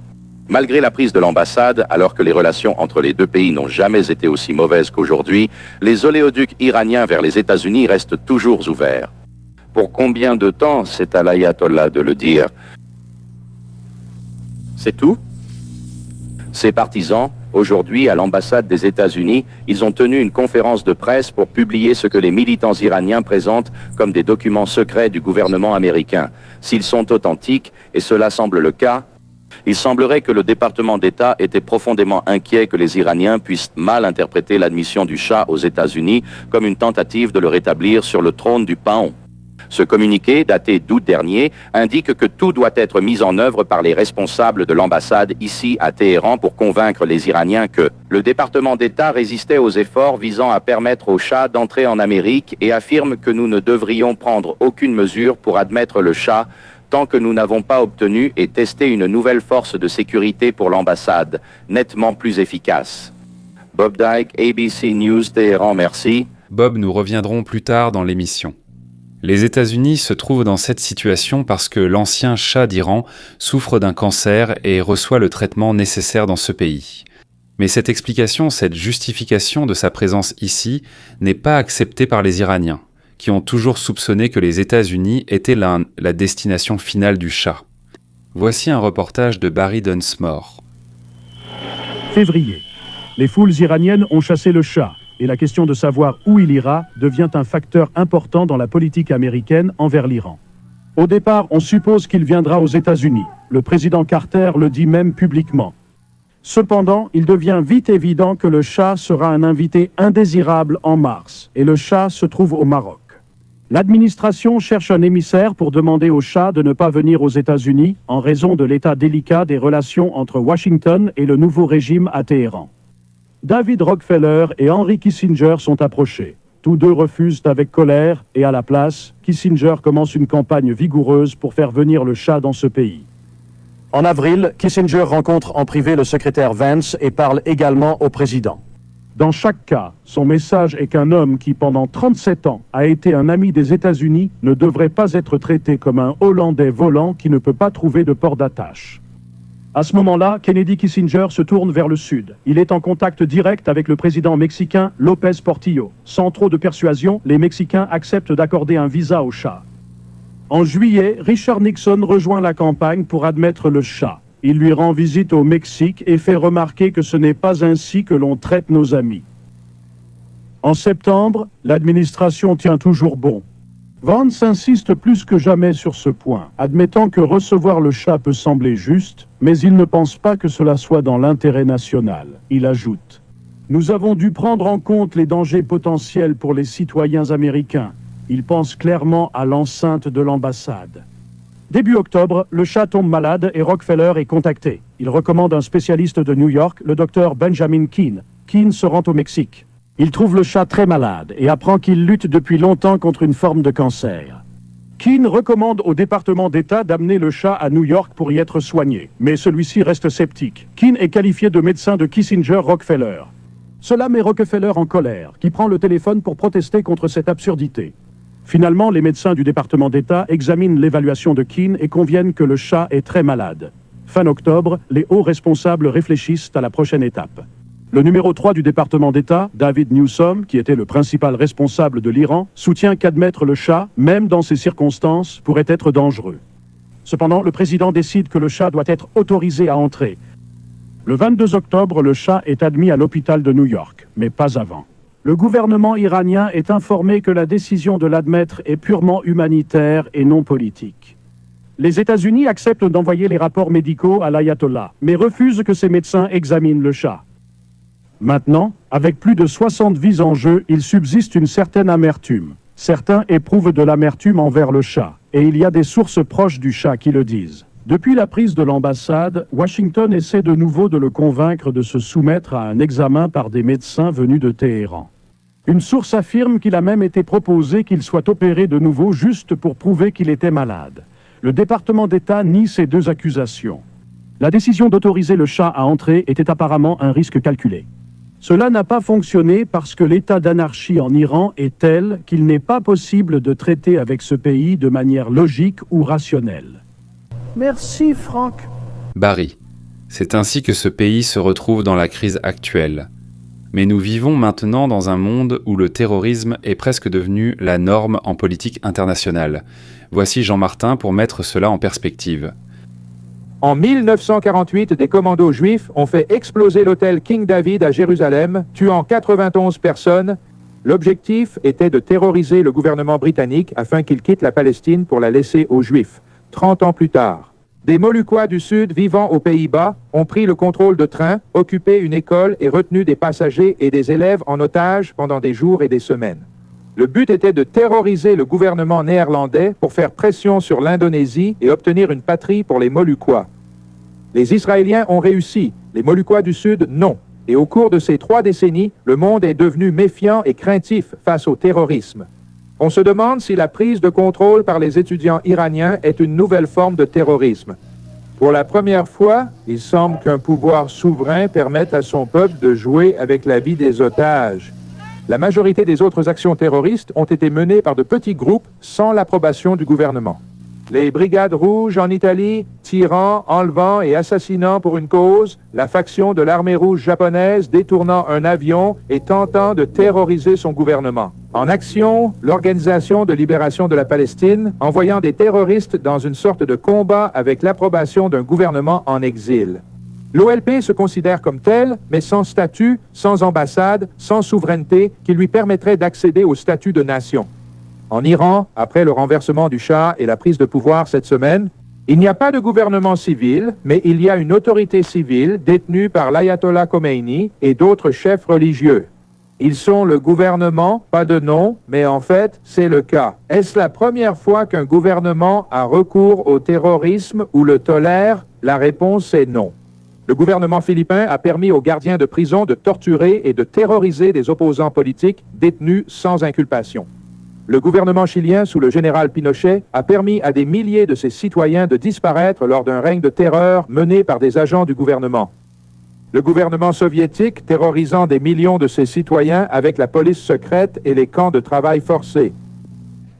Malgré la prise de l'ambassade, alors que les relations entre les deux pays n'ont jamais été aussi mauvaises qu'aujourd'hui, les oléoducs iraniens vers les États-Unis restent toujours ouverts. Pour combien de temps, c'est à l'ayatollah de le dire. C'est tout? Ses partisans, aujourd'hui à l'ambassade des États-Unis, ils ont tenu une conférence de presse pour publier ce que les militants iraniens présentent comme des documents secrets du gouvernement américain. S'ils sont authentiques, et cela semble le cas, il semblerait que le département d'État était profondément inquiet que les Iraniens puissent mal interpréter l'admission du Shah aux États-Unis comme une tentative de le rétablir sur le trône du Paon. Ce communiqué, daté d'août dernier, indique que tout doit être mis en œuvre par les responsables de l'ambassade ici à Téhéran pour convaincre les Iraniens que le département d'État résistait aux efforts visant à permettre au Shah d'entrer en Amérique et affirme que nous ne devrions prendre aucune mesure pour admettre le Shah tant que nous n'avons pas obtenu et testé une nouvelle force de sécurité pour l'ambassade, nettement plus efficace. Bob Dyke, ABC News, Téhéran, merci. Bob, nous reviendrons plus tard dans l'émission. Les États-Unis se trouvent dans cette situation parce que l'ancien Shah d'Iran souffre d'un cancer et reçoit le traitement nécessaire dans ce pays. Mais cette explication, cette justification de sa présence ici n'est pas acceptée par les Iraniens, qui ont toujours soupçonné que les États-Unis étaient la destination finale du Shah. Voici un reportage de Barry Dunsmore. Février. Les foules iraniennes ont chassé le Shah, et la question de savoir où il ira devient un facteur important dans la politique américaine envers l'Iran. Au départ, on suppose qu'il viendra aux États-Unis. Le président Carter le dit même publiquement. Cependant, il devient vite évident que le Shah sera un invité indésirable en mars, et le Shah se trouve au Maroc. L'administration cherche un émissaire pour demander au Shah de ne pas venir aux États-Unis en raison de l'état délicat des relations entre Washington et le nouveau régime à Téhéran. David Rockefeller et Henry Kissinger sont approchés. Tous deux refusent avec colère et à la place, Kissinger commence une campagne vigoureuse pour faire venir le Shah dans ce pays. En avril, Kissinger rencontre en privé le secrétaire Vance et parle également au président. Dans chaque cas, son message est qu'un homme qui, pendant 37 ans, a été un ami des États-Unis ne devrait pas être traité comme un Hollandais volant qui ne peut pas trouver de port d'attache. À ce moment-là, Kennedy Kissinger se tourne vers le sud. Il est en contact direct avec le président mexicain López Portillo. Sans trop de persuasion, les Mexicains acceptent d'accorder un visa au Shah. En juillet, Richard Nixon rejoint la campagne pour admettre le Shah. Il lui rend visite au Mexique et fait remarquer que ce n'est pas ainsi que l'on traite nos amis. En septembre, l'administration tient toujours bon. Vance insiste plus que jamais sur ce point, admettant que recevoir le Shah peut sembler juste, mais il ne pense pas que cela soit dans l'intérêt national. Il ajoute « Nous avons dû prendre en compte les dangers potentiels pour les citoyens américains. » Il pense clairement à l'enceinte de l'ambassade. Début octobre, le Shah tombe malade et Rockefeller est contacté. Il recommande un spécialiste de New York, le docteur Benjamin Keane. Keane se rend au Mexique. Il trouve le Shah très malade et apprend qu'il lutte depuis longtemps contre une forme de cancer. Keane recommande au département d'État d'amener le Shah à New York pour y être soigné, mais celui-ci reste sceptique. Keane est qualifié de médecin de Kissinger-Rockefeller. Cela met Rockefeller en colère, qui prend le téléphone pour protester contre cette absurdité. Finalement, les médecins du département d'État examinent l'évaluation de Keane et conviennent que le Shah est très malade. Fin octobre, les hauts responsables réfléchissent à la prochaine étape. Le numéro 3 du département d'État, David Newsom, qui était le principal responsable de l'Iran, soutient qu'admettre le Shah, même dans ces circonstances, pourrait être dangereux. Cependant, le président décide que le Shah doit être autorisé à entrer. Le 22 octobre, le Shah est admis à l'hôpital de New York, mais pas avant. Le gouvernement iranien est informé que la décision de l'admettre est purement humanitaire et non politique. Les États-Unis acceptent d'envoyer les rapports médicaux à l'ayatollah, mais refusent que ces médecins examinent le Shah. Maintenant, avec plus de 60 vies en jeu, il subsiste une certaine amertume. Certains éprouvent de l'amertume envers le Shah, et il y a des sources proches du Shah qui le disent. Depuis la prise de l'ambassade, Washington essaie de nouveau de le convaincre de se soumettre à un examen par des médecins venus de Téhéran. Une source affirme qu'il a même été proposé qu'il soit opéré de nouveau juste pour prouver qu'il était malade. Le département d'État nie ces deux accusations. La décision d'autoriser le Shah à entrer était apparemment un risque calculé. Cela n'a pas fonctionné parce que l'état d'anarchie en Iran est tel qu'il n'est pas possible de traiter avec ce pays de manière logique ou rationnelle. Merci, Franck. Barry. C'est ainsi que ce pays se retrouve dans la crise actuelle. Mais nous vivons maintenant dans un monde où le terrorisme est presque devenu la norme en politique internationale. Voici Jean Martin pour mettre cela en perspective. En 1948, des commandos juifs ont fait exploser l'hôtel King David à Jérusalem, tuant 91 personnes. L'objectif était de terroriser le gouvernement britannique afin qu'il quitte la Palestine pour la laisser aux Juifs. 30 ans plus tard, des Moluquois du Sud vivant aux Pays-Bas ont pris le contrôle de trains, occupé une école et retenu des passagers et des élèves en otage pendant des jours et des semaines. Le but était de terroriser le gouvernement néerlandais pour faire pression sur l'Indonésie et obtenir une patrie pour les Moluquois. Les Israéliens ont réussi, les Moluquois du Sud non. Et au cours de ces 3 décennies, le monde est devenu méfiant et craintif face au terrorisme. On se demande si la prise de contrôle par les étudiants iraniens est une nouvelle forme de terrorisme. Pour la première fois, il semble qu'un pouvoir souverain permette à son peuple de jouer avec la vie des otages. La majorité des autres actions terroristes ont été menées par de petits groupes sans l'approbation du gouvernement. Les Brigades Rouges en Italie, tirant, enlevant et assassinant pour une cause, la faction de l'armée rouge japonaise détournant un avion et tentant de terroriser son gouvernement. En action, l'Organisation de libération de la Palestine, envoyant des terroristes dans une sorte de combat avec l'approbation d'un gouvernement en exil. L'OLP se considère comme tel, mais sans statut, sans ambassade, sans souveraineté, qui lui permettrait d'accéder au statut de nation. En Iran, après le renversement du Shah et la prise de pouvoir cette semaine, il n'y a pas de gouvernement civil, mais il y a une autorité civile détenue par l'ayatollah Khomeini et d'autres chefs religieux. Ils sont le gouvernement, pas de nom, mais en fait, c'est le cas. Est-ce la première fois qu'un gouvernement a recours au terrorisme ou le tolère? La réponse est non. Le gouvernement philippin a permis aux gardiens de prison de torturer et de terroriser des opposants politiques détenus sans inculpation. Le gouvernement chilien, sous le général Pinochet, a permis à des milliers de ses citoyens de disparaître lors d'un règne de terreur mené par des agents du gouvernement. Le gouvernement soviétique terrorisant des millions de ses citoyens avec la police secrète et les camps de travail forcés.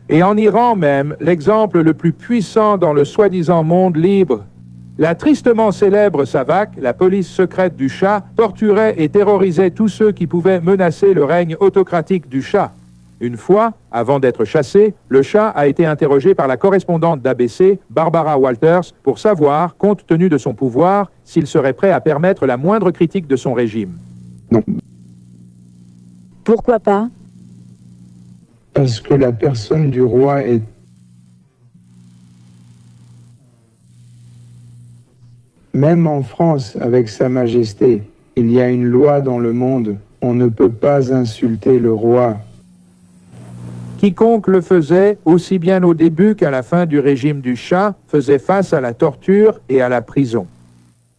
Et en Iran même, l'exemple le plus puissant dans le soi-disant monde libre, la tristement célèbre SAVAK, la police secrète du Shah, torturait et terrorisait tous ceux qui pouvaient menacer le règne autocratique du Shah. Une fois, avant d'être chassé, le Shah a été interrogé par la correspondante d'ABC, Barbara Walters, pour savoir, compte tenu de son pouvoir, s'il serait prêt à permettre la moindre critique de son régime. Non. Pourquoi pas? Parce que la personne du roi est... Même en France, avec Sa Majesté, il y a une loi dans le monde. On ne peut pas insulter le roi. Quiconque le faisait, aussi bien au début qu'à la fin du régime du Shah, faisait face à la torture et à la prison.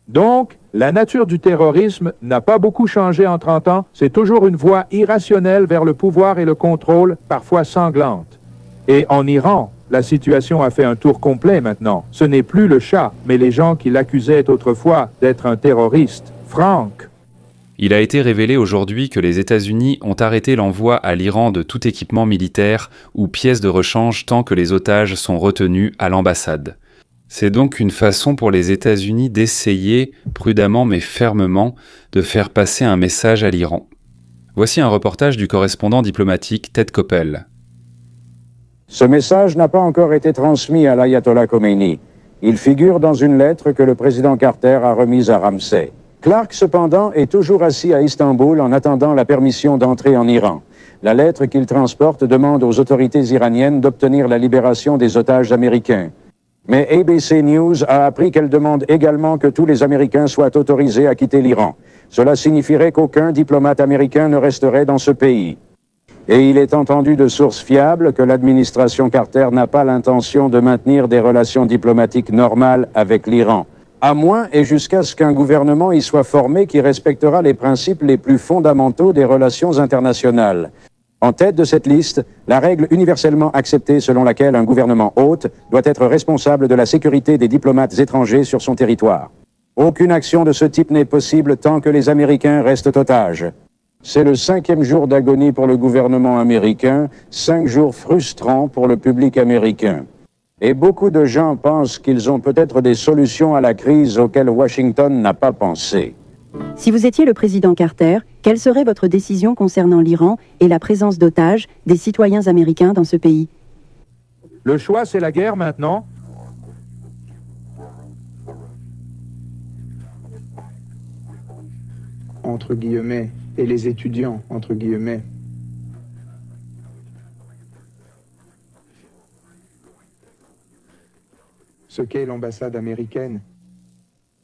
Donc, la nature du terrorisme n'a pas beaucoup changé en 30 ans. C'est toujours une voie irrationnelle vers le pouvoir et le contrôle, parfois sanglante. Et en Iran, la situation a fait un tour complet maintenant. Ce n'est plus le Shah, mais les gens qui l'accusaient autrefois d'être un terroriste. Franck. Il a été révélé aujourd'hui que les États-Unis ont arrêté l'envoi à l'Iran de tout équipement militaire ou pièces de rechange tant que les otages sont retenus à l'ambassade. C'est donc une façon pour les États-Unis d'essayer, prudemment mais fermement, de faire passer un message à l'Iran. Voici un reportage du correspondant diplomatique Ted Koppel. Ce message n'a pas encore été transmis à l'ayatollah Khomeini. Il figure dans une lettre que le président Carter a remise à Ramsey. Clark, cependant, est toujours assis à Istanbul en attendant la permission d'entrer en Iran. La lettre qu'il transporte demande aux autorités iraniennes d'obtenir la libération des otages américains. Mais ABC News a appris qu'elle demande également que tous les Américains soient autorisés à quitter l'Iran. Cela signifierait qu'aucun diplomate américain ne resterait dans ce pays. Et il est entendu de sources fiables que l'administration Carter n'a pas l'intention de maintenir des relations diplomatiques normales avec l'Iran. À moins et jusqu'à ce qu'un gouvernement y soit formé qui respectera les principes les plus fondamentaux des relations internationales. En tête de cette liste, la règle universellement acceptée selon laquelle un gouvernement hôte doit être responsable de la sécurité des diplomates étrangers sur son territoire. Aucune action de ce type n'est possible tant que les Américains restent otages. C'est le 5e jour d'agonie pour le gouvernement américain, 5 jours frustrants pour le public américain. Et beaucoup de gens pensent qu'ils ont peut-être des solutions à la crise auxquelles Washington n'a pas pensé. Si vous étiez le président Carter, quelle serait votre décision concernant l'Iran et la présence d'otages des citoyens américains dans ce pays? Le choix, c'est la guerre maintenant. Entre guillemets, et les étudiants, entre guillemets. Ce qu'est l'ambassade américaine.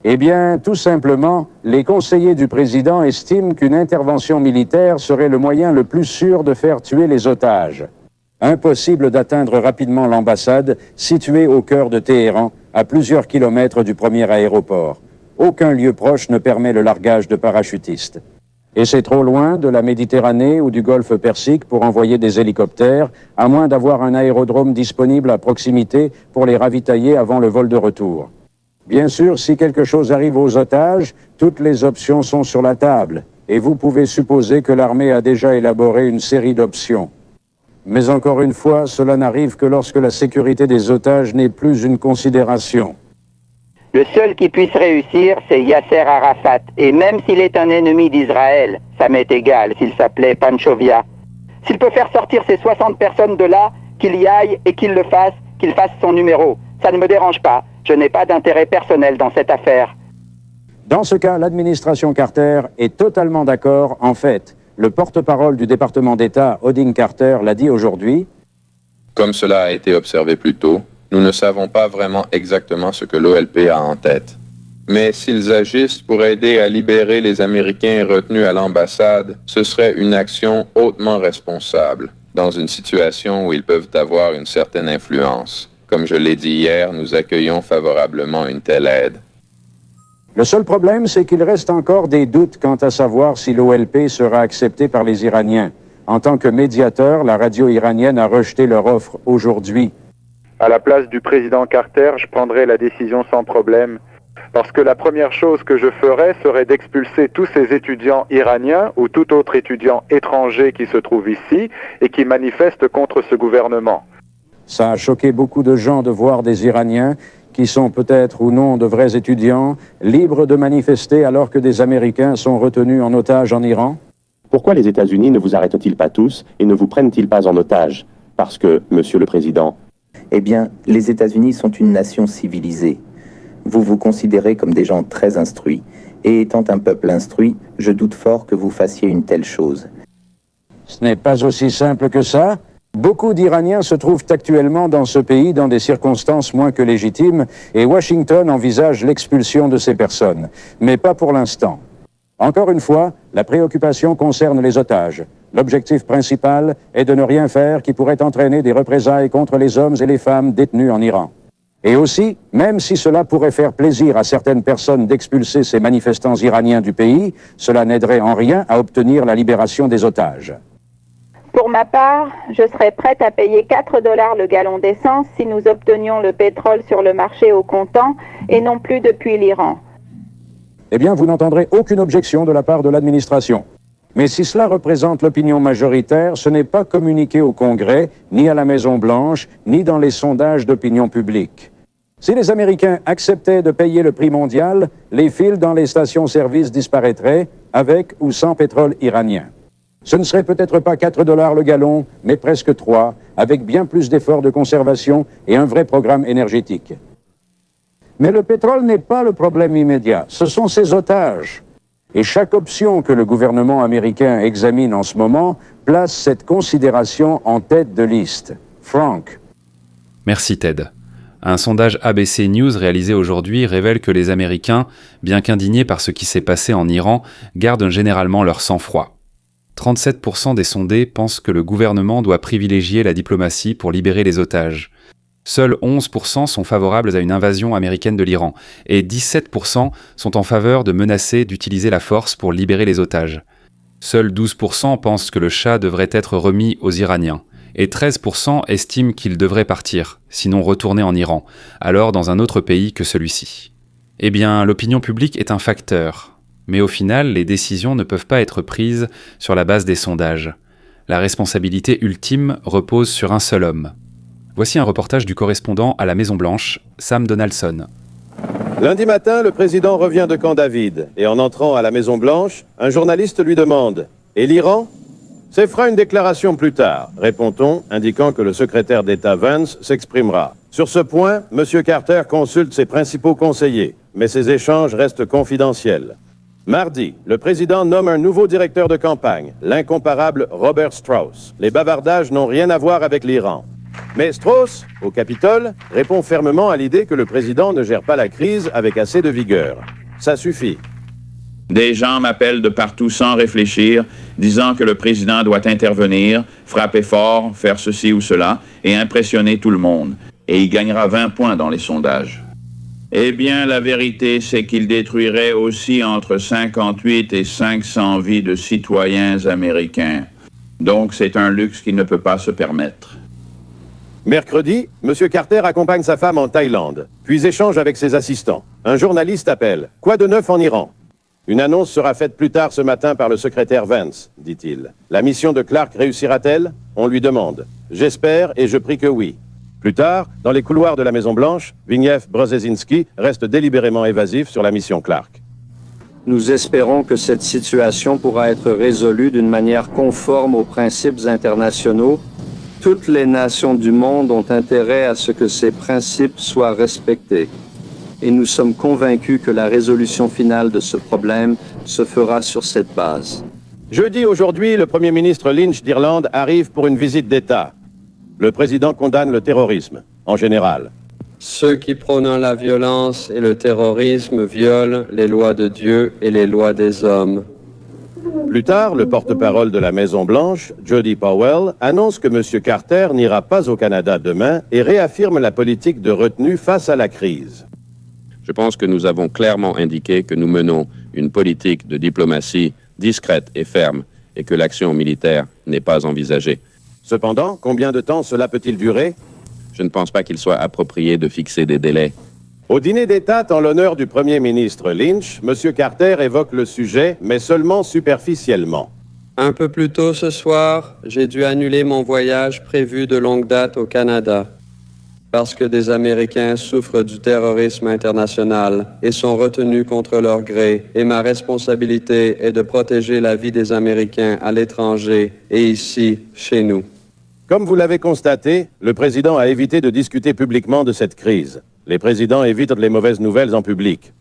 Eh bien, tout simplement, les conseillers du président estiment qu'une intervention militaire serait le moyen le plus sûr de faire tuer les otages. Impossible d'atteindre rapidement l'ambassade, située au cœur de Téhéran, à plusieurs kilomètres du premier aéroport. Aucun lieu proche ne permet le largage de parachutistes. Et c'est trop loin de la Méditerranée ou du golfe Persique pour envoyer des hélicoptères, à moins d'avoir un aérodrome disponible à proximité pour les ravitailler avant le vol de retour. Bien sûr, si quelque chose arrive aux otages, toutes les options sont sur la table, et vous pouvez supposer que l'armée a déjà élaboré une série d'options. Mais encore une fois, cela n'arrive que lorsque la sécurité des otages n'est plus une considération. Le seul qui puisse réussir, c'est Yasser Arafat. Et même s'il est un ennemi d'Israël, ça m'est égal s'il s'appelait Panchovia. S'il peut faire sortir ces 60 personnes de là, qu'il y aille et qu'il fasse son numéro. Ça ne me dérange pas. Je n'ai pas d'intérêt personnel dans cette affaire. Dans ce cas, l'administration Carter est totalement d'accord. En fait, le porte-parole du département d'État, Odin Carter, l'a dit aujourd'hui. Comme cela a été observé plus tôt, nous ne savons pas vraiment exactement ce que l'OLP a en tête. Mais s'ils agissent pour aider à libérer les Américains retenus à l'ambassade, ce serait une action hautement responsable, dans une situation où ils peuvent avoir une certaine influence. Comme je l'ai dit hier, nous accueillons favorablement une telle aide. Le seul problème, c'est qu'il reste encore des doutes quant à savoir si l'OLP sera acceptée par les Iraniens. En tant que médiateur, la radio iranienne a rejeté leur offre aujourd'hui. À la place du président Carter, je prendrais la décision sans problème. Parce que la première chose que je ferais serait d'expulser tous ces étudiants iraniens ou tout autre étudiant étranger qui se trouve ici et qui manifeste contre ce gouvernement. Ça a choqué beaucoup de gens de voir des Iraniens, qui sont peut-être ou non de vrais étudiants, libres de manifester alors que des Américains sont retenus en otage en Iran. Pourquoi les États-Unis ne vous arrêtent-ils pas tous et ne vous prennent-ils pas en otage? Parce que, Monsieur le Président... Eh bien, les États-Unis sont une nation civilisée. Vous vous considérez comme des gens très instruits. Et étant un peuple instruit, je doute fort que vous fassiez une telle chose. Ce n'est pas aussi simple que ça. Beaucoup d'Iraniens se trouvent actuellement dans ce pays dans des circonstances moins que légitimes et Washington envisage l'expulsion de ces personnes. Mais pas pour l'instant. Encore une fois, la préoccupation concerne les otages. L'objectif principal est de ne rien faire qui pourrait entraîner des représailles contre les hommes et les femmes détenus en Iran. Et aussi, même si cela pourrait faire plaisir à certaines personnes d'expulser ces manifestants iraniens du pays, cela n'aiderait en rien à obtenir la libération des otages. Pour ma part, je serais prête à payer 4 $ le gallon d'essence si nous obtenions le pétrole sur le marché au comptant et non plus depuis l'Iran. Eh bien, vous n'entendrez aucune objection de la part de l'administration. Mais si cela représente l'opinion majoritaire, ce n'est pas communiqué au Congrès, ni à la Maison-Blanche, ni dans les sondages d'opinion publique. Si les Américains acceptaient de payer le prix mondial, les files dans les stations-service disparaîtraient, avec ou sans pétrole iranien. Ce ne serait peut-être pas 4 $ le gallon, mais presque 3, avec bien plus d'efforts de conservation et un vrai programme énergétique. Mais le pétrole n'est pas le problème immédiat, ce sont ces otages. Et chaque option que le gouvernement américain examine en ce moment place cette considération en tête de liste. Frank. Merci Ted. Un sondage ABC News réalisé aujourd'hui révèle que les Américains, bien qu'indignés par ce qui s'est passé en Iran, gardent généralement leur sang-froid. 37% des sondés pensent que le gouvernement doit privilégier la diplomatie pour libérer les otages. Seuls 11% sont favorables à une invasion américaine de l'Iran et 17% sont en faveur de menacer d'utiliser la force pour libérer les otages. Seuls 12% pensent que le Shah devrait être remis aux Iraniens, et 13% estiment qu'il devrait partir, sinon retourner en Iran, alors dans un autre pays que celui-ci. Eh bien, l'opinion publique est un facteur, mais au final, les décisions ne peuvent pas être prises sur la base des sondages. La responsabilité ultime repose sur un seul homme. Voici un reportage du correspondant à la Maison-Blanche, Sam Donaldson. Lundi matin, le président revient de Camp David, et en entrant à la Maison-Blanche, un journaliste lui demande « Et l'Iran ?» « C'est fera une déclaration plus tard », répond-on, indiquant que le secrétaire d'État Vance s'exprimera. Sur ce point, M. Carter consulte ses principaux conseillers, mais ces échanges restent confidentiels. Mardi, le président nomme un nouveau directeur de campagne, l'incomparable Robert Strauss. Les bavardages n'ont rien à voir avec l'Iran. Mais Strauss, au Capitole, répond fermement à l'idée que le président ne gère pas la crise avec assez de vigueur. Ça suffit. Des gens m'appellent de partout sans réfléchir, disant que le président doit intervenir, frapper fort, faire ceci ou cela, et impressionner tout le monde. Et il gagnera 20 points dans les sondages. Eh bien, la vérité, c'est qu'il détruirait aussi entre 58 et 500 vies de citoyens américains. Donc, c'est un luxe qu'il ne peut pas se permettre. Mercredi, M. Carter accompagne sa femme en Thaïlande, puis échange avec ses assistants. Un journaliste appelle « Quoi de neuf en Iran ?» Une annonce sera faite plus tard ce matin par le secrétaire Vance, dit-il. La mission de Clark réussira-t-elle? On lui demande. J'espère et je prie que oui. Plus tard, dans les couloirs de la Maison-Blanche, Zbigniew Brzezinski reste délibérément évasif sur la mission Clark. Nous espérons que cette situation pourra être résolue d'une manière conforme aux principes internationaux. Toutes les nations du monde ont intérêt à ce que ces principes soient respectés. Et nous sommes convaincus que la résolution finale de ce problème se fera sur cette base. Jeudi, aujourd'hui, le Premier ministre Lynch d'Irlande arrive pour une visite d'État. Le président condamne le terrorisme, en général. Ceux qui prônent la violence et le terrorisme violent les lois de Dieu et les lois des hommes. Plus tard, le porte-parole de la Maison-Blanche, Jody Powell, annonce que M. Carter n'ira pas au Canada demain et réaffirme la politique de retenue face à la crise. Je pense que nous avons clairement indiqué que nous menons une politique de diplomatie discrète et ferme et que l'action militaire n'est pas envisagée. Cependant, combien de temps cela peut-il durer? Je ne pense pas qu'il soit approprié de fixer des délais. Au dîner d'État en l'honneur du Premier ministre Lynch, M. Carter évoque le sujet, mais seulement superficiellement. Un peu plus tôt ce soir, j'ai dû annuler mon voyage prévu de longue date au Canada. Parce que des Américains souffrent du terrorisme international et sont retenus contre leur gré, et ma responsabilité est de protéger la vie des Américains à l'étranger et ici, chez nous. Comme vous l'avez constaté, le président a évité de discuter publiquement de cette crise. Les présidents évitent les mauvaises nouvelles en public.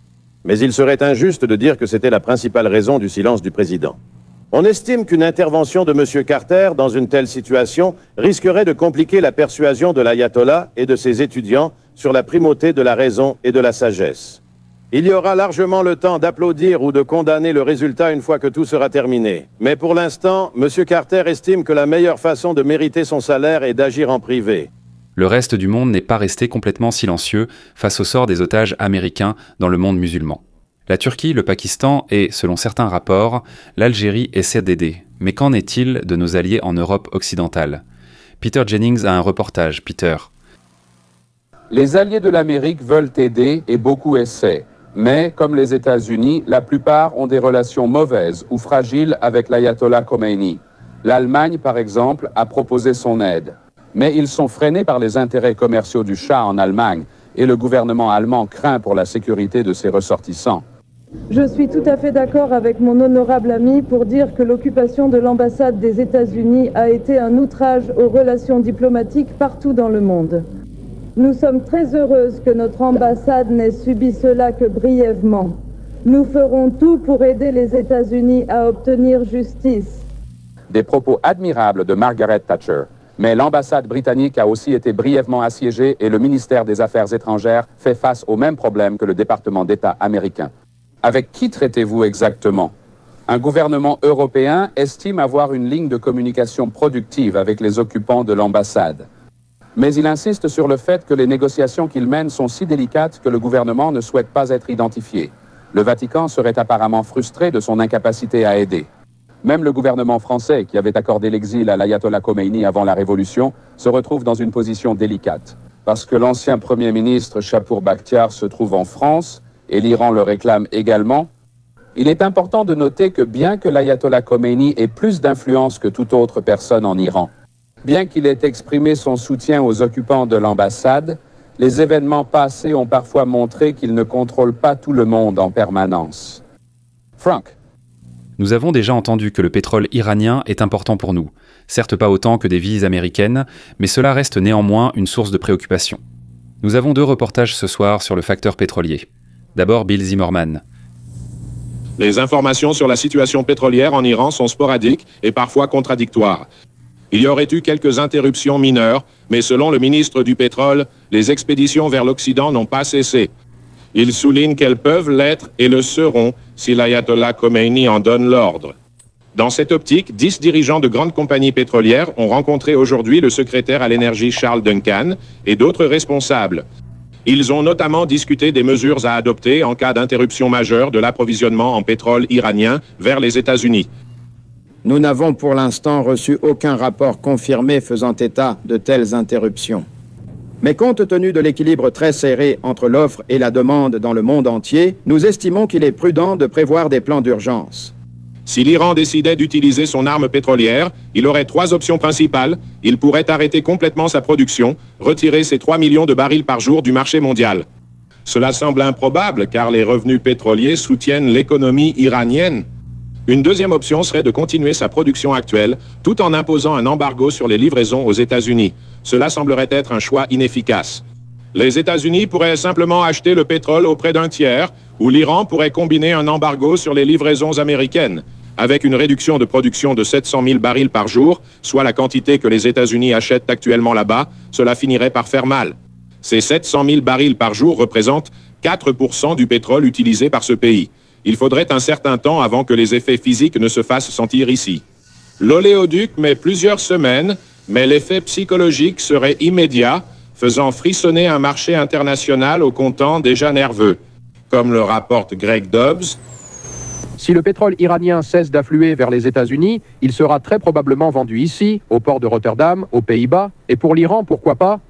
Mais il serait injuste de dire que c'était la principale raison du silence du président. On estime qu'une intervention de M. Carter dans une telle situation risquerait de compliquer la persuasion de l'ayatollah et de ses étudiants sur la primauté de la raison et de la sagesse. Il y aura largement le temps d'applaudir ou de condamner le résultat une fois que tout sera terminé. Mais pour l'instant, M. Carter estime que la meilleure façon de mériter son salaire est d'agir en privé. Le reste du monde n'est pas resté complètement silencieux face au sort des otages américains dans le monde musulman. La Turquie, le Pakistan et, selon certains rapports, l'Algérie essaient d'aider. Mais qu'en est-il de nos alliés en Europe occidentale? Peter Jennings a un reportage. Peter. Les alliés de l'Amérique veulent aider et beaucoup essaient. Mais, comme les États-Unis, la plupart ont des relations mauvaises ou fragiles avec l'ayatollah Khomeini. L'Allemagne, par exemple, a proposé son aide. Mais ils sont freinés par les intérêts commerciaux du Shah en Allemagne et le gouvernement allemand craint pour la sécurité de ses ressortissants. Je suis tout à fait d'accord avec mon honorable ami pour dire que l'occupation de l'ambassade des États-Unis a été un outrage aux relations diplomatiques partout dans le monde. Nous sommes très heureuses que notre ambassade n'ait subi cela que brièvement. Nous ferons tout pour aider les États-Unis à obtenir justice. Des propos admirables de Margaret Thatcher. Mais l'ambassade britannique a aussi été brièvement assiégée et le ministère des Affaires étrangères fait face aux mêmes problèmes que le département d'État américain. Avec qui traitez-vous exactement? Un gouvernement européen estime avoir une ligne de communication productive avec les occupants de l'ambassade. Mais il insiste sur le fait que les négociations qu'il mène sont si délicates que le gouvernement ne souhaite pas être identifié. Le Vatican serait apparemment frustré de son incapacité à aider. Même le gouvernement français, qui avait accordé l'exil à l'ayatollah Khomeini avant la Révolution, se retrouve dans une position délicate. Parce que l'ancien Premier ministre Chapour Bakhtiar se trouve en France, et l'Iran le réclame également, il est important de noter que bien que l'ayatollah Khomeini ait plus d'influence que toute autre personne en Iran, bien qu'il ait exprimé son soutien aux occupants de l'ambassade, les événements passés ont parfois montré qu'il ne contrôle pas tout le monde en permanence. Frank. Nous avons déjà entendu que le pétrole iranien est important pour nous. Certes pas autant que des vies américaines, mais cela reste néanmoins une source de préoccupation. Nous avons 2 reportages ce soir sur le facteur pétrolier. D'abord Bill Zimmerman. Les informations sur la situation pétrolière en Iran sont sporadiques et parfois contradictoires. Il y aurait eu quelques interruptions mineures, mais selon le ministre du Pétrole, les expéditions vers l'Occident n'ont pas cessé. Il souligne qu'elles peuvent l'être et le seront si l'ayatollah Khomeini en donne l'ordre. Dans cette optique, 10 dirigeants de grandes compagnies pétrolières ont rencontré aujourd'hui le secrétaire à l'énergie Charles Duncan et d'autres responsables. Ils ont notamment discuté des mesures à adopter en cas d'interruption majeure de l'approvisionnement en pétrole iranien vers les États-Unis. Nous n'avons pour l'instant reçu aucun rapport confirmé faisant état de telles interruptions. Mais compte tenu de l'équilibre très serré entre l'offre et la demande dans le monde entier, nous estimons qu'il est prudent de prévoir des plans d'urgence. Si l'Iran décidait d'utiliser son arme pétrolière, il aurait 3 options principales. Il pourrait arrêter complètement sa production, retirer ses 3 millions de barils par jour du marché mondial. Cela semble improbable car les revenus pétroliers soutiennent l'économie iranienne. Une deuxième option serait de continuer sa production actuelle, tout en imposant un embargo sur les livraisons aux États-Unis. Cela semblerait être un choix inefficace. Les États-Unis pourraient simplement acheter le pétrole auprès d'un tiers, ou l'Iran pourrait combiner un embargo sur les livraisons américaines. Avec une réduction de production de 700 000 barils par jour, soit la quantité que les États-Unis achètent actuellement là-bas, cela finirait par faire mal. Ces 700 000 barils par jour représentent 4% du pétrole utilisé par ce pays. Il faudrait un certain temps avant que les effets physiques ne se fassent sentir ici. L'oléoduc met plusieurs semaines, mais l'effet psychologique serait immédiat, faisant frissonner un marché international au comptant déjà nerveux. Comme le rapporte Greg Dobbs, si le pétrole iranien cesse d'affluer vers les États-Unis, il sera très probablement vendu ici, au port de Rotterdam, aux Pays-Bas, et pour l'Iran, pourquoi pas?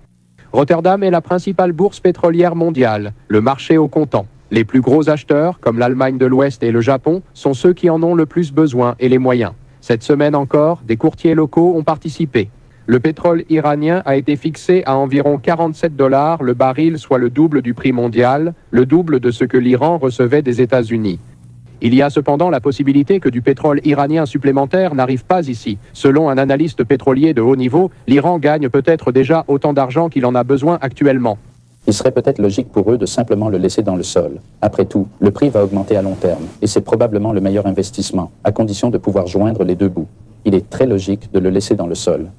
Rotterdam est la principale bourse pétrolière mondiale, le marché au comptant. Les plus gros acheteurs, comme l'Allemagne de l'Ouest et le Japon, sont ceux qui en ont le plus besoin et les moyens. Cette semaine encore, des courtiers locaux ont participé. Le pétrole iranien a été fixé à environ 47 $ le baril, soit le double du prix mondial, le double de ce que l'Iran recevait des États-Unis. Il y a cependant la possibilité que du pétrole iranien supplémentaire n'arrive pas ici. Selon un analyste pétrolier de haut niveau, l'Iran gagne peut-être déjà autant d'argent qu'il en a besoin actuellement. Il serait peut-être logique pour eux de simplement le laisser dans le sol. Après tout, le prix va augmenter à long terme, et c'est probablement le meilleur investissement, à condition de pouvoir joindre les 2 bouts. Il est très logique de le laisser dans le sol.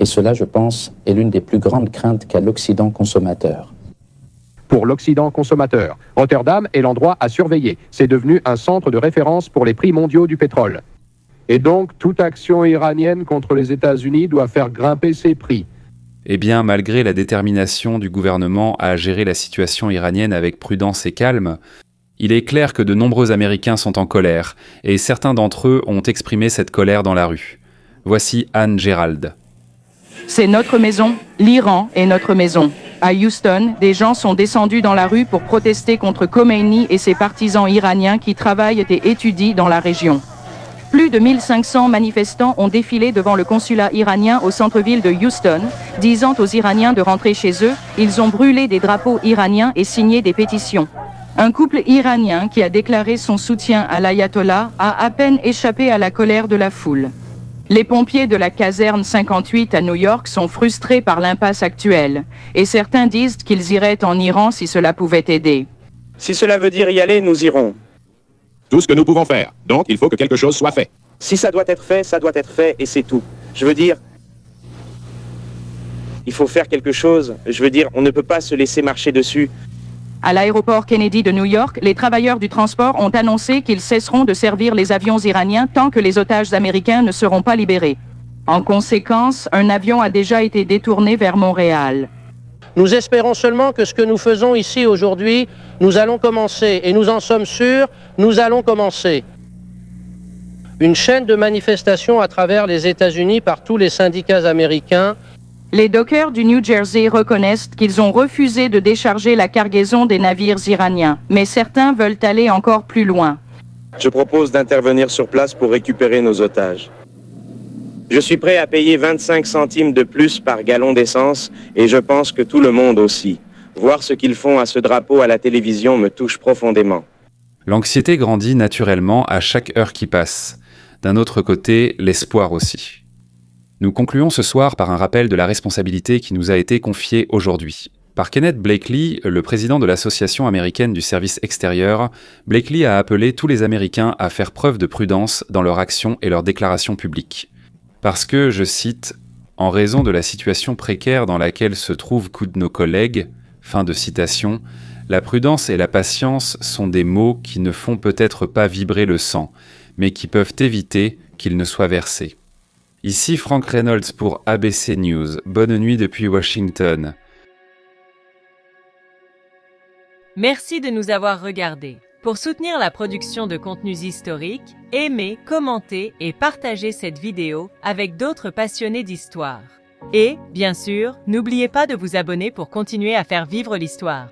Et cela, je pense, est l'une des plus grandes craintes qu'a l'Occident consommateur. Pour l'Occident consommateur, Rotterdam est l'endroit à surveiller. C'est devenu un centre de référence pour les prix mondiaux du pétrole. Et donc, toute action iranienne contre les États-Unis doit faire grimper ses prix. Eh bien, malgré la détermination du gouvernement à gérer la situation iranienne avec prudence et calme, il est clair que de nombreux Américains sont en colère, et certains d'entre eux ont exprimé cette colère dans la rue. Voici Anne Gérald. C'est notre maison, l'Iran est notre maison. À Houston, des gens sont descendus dans la rue pour protester contre Khomeini et ses partisans iraniens qui travaillent et étudient dans la région. Plus de 1500 manifestants ont défilé devant le consulat iranien au centre-ville de Houston, disant aux Iraniens de rentrer chez eux. Ils ont brûlé des drapeaux iraniens et signé des pétitions. Un couple iranien qui a déclaré son soutien à l'ayatollah a à peine échappé à la colère de la foule. Les pompiers de la caserne 58 à New York sont frustrés par l'impasse actuelle, et certains disent qu'ils iraient en Iran si cela pouvait aider. Si cela veut dire y aller, nous irons. Tout ce que nous pouvons faire. Donc, il faut que quelque chose soit fait. Si ça doit être fait, et c'est tout. Je veux dire, il faut faire quelque chose. Je veux dire, on ne peut pas se laisser marcher dessus. À l'aéroport Kennedy de New York, les travailleurs du transport ont annoncé qu'ils cesseront de servir les avions iraniens tant que les otages américains ne seront pas libérés. En conséquence, un avion a déjà été détourné vers Montréal. Nous espérons seulement que ce que nous faisons ici aujourd'hui, nous allons commencer, et nous en sommes sûrs, nous allons commencer. une chaîne de manifestations à travers les États-Unis par tous les syndicats américains. Les dockers du New Jersey reconnaissent qu'ils ont refusé de décharger la cargaison des navires iraniens, mais certains veulent aller encore plus loin. Je propose d'intervenir sur place pour récupérer nos otages. Je suis prêt à payer 25 centimes de plus par gallon d'essence et je pense que tout le monde aussi. Voir ce qu'ils font à ce drapeau à la télévision me touche profondément. L'anxiété grandit naturellement à chaque heure qui passe. D'un autre côté, l'espoir aussi. Nous concluons ce soir par un rappel de la responsabilité qui nous a été confiée aujourd'hui. Par Kenneth Blakely, le président de l'Association américaine du service extérieur, Blakely a appelé tous les Américains à faire preuve de prudence dans leurs actions et leurs déclarations publiques. Parce que, je cite, « En raison de la situation précaire dans laquelle se trouvent tous nos collègues », fin de citation, la prudence et la patience sont des mots qui ne font peut-être pas vibrer le sang, mais qui peuvent éviter qu'il ne soit versé. Ici Frank Reynolds pour ABC News. Bonne nuit depuis Washington. Merci de nous avoir regardés. Pour soutenir la production de contenus historiques, aimez, commentez et partagez cette vidéo avec d'autres passionnés d'histoire. Et, bien sûr, n'oubliez pas de vous abonner pour continuer à faire vivre l'histoire.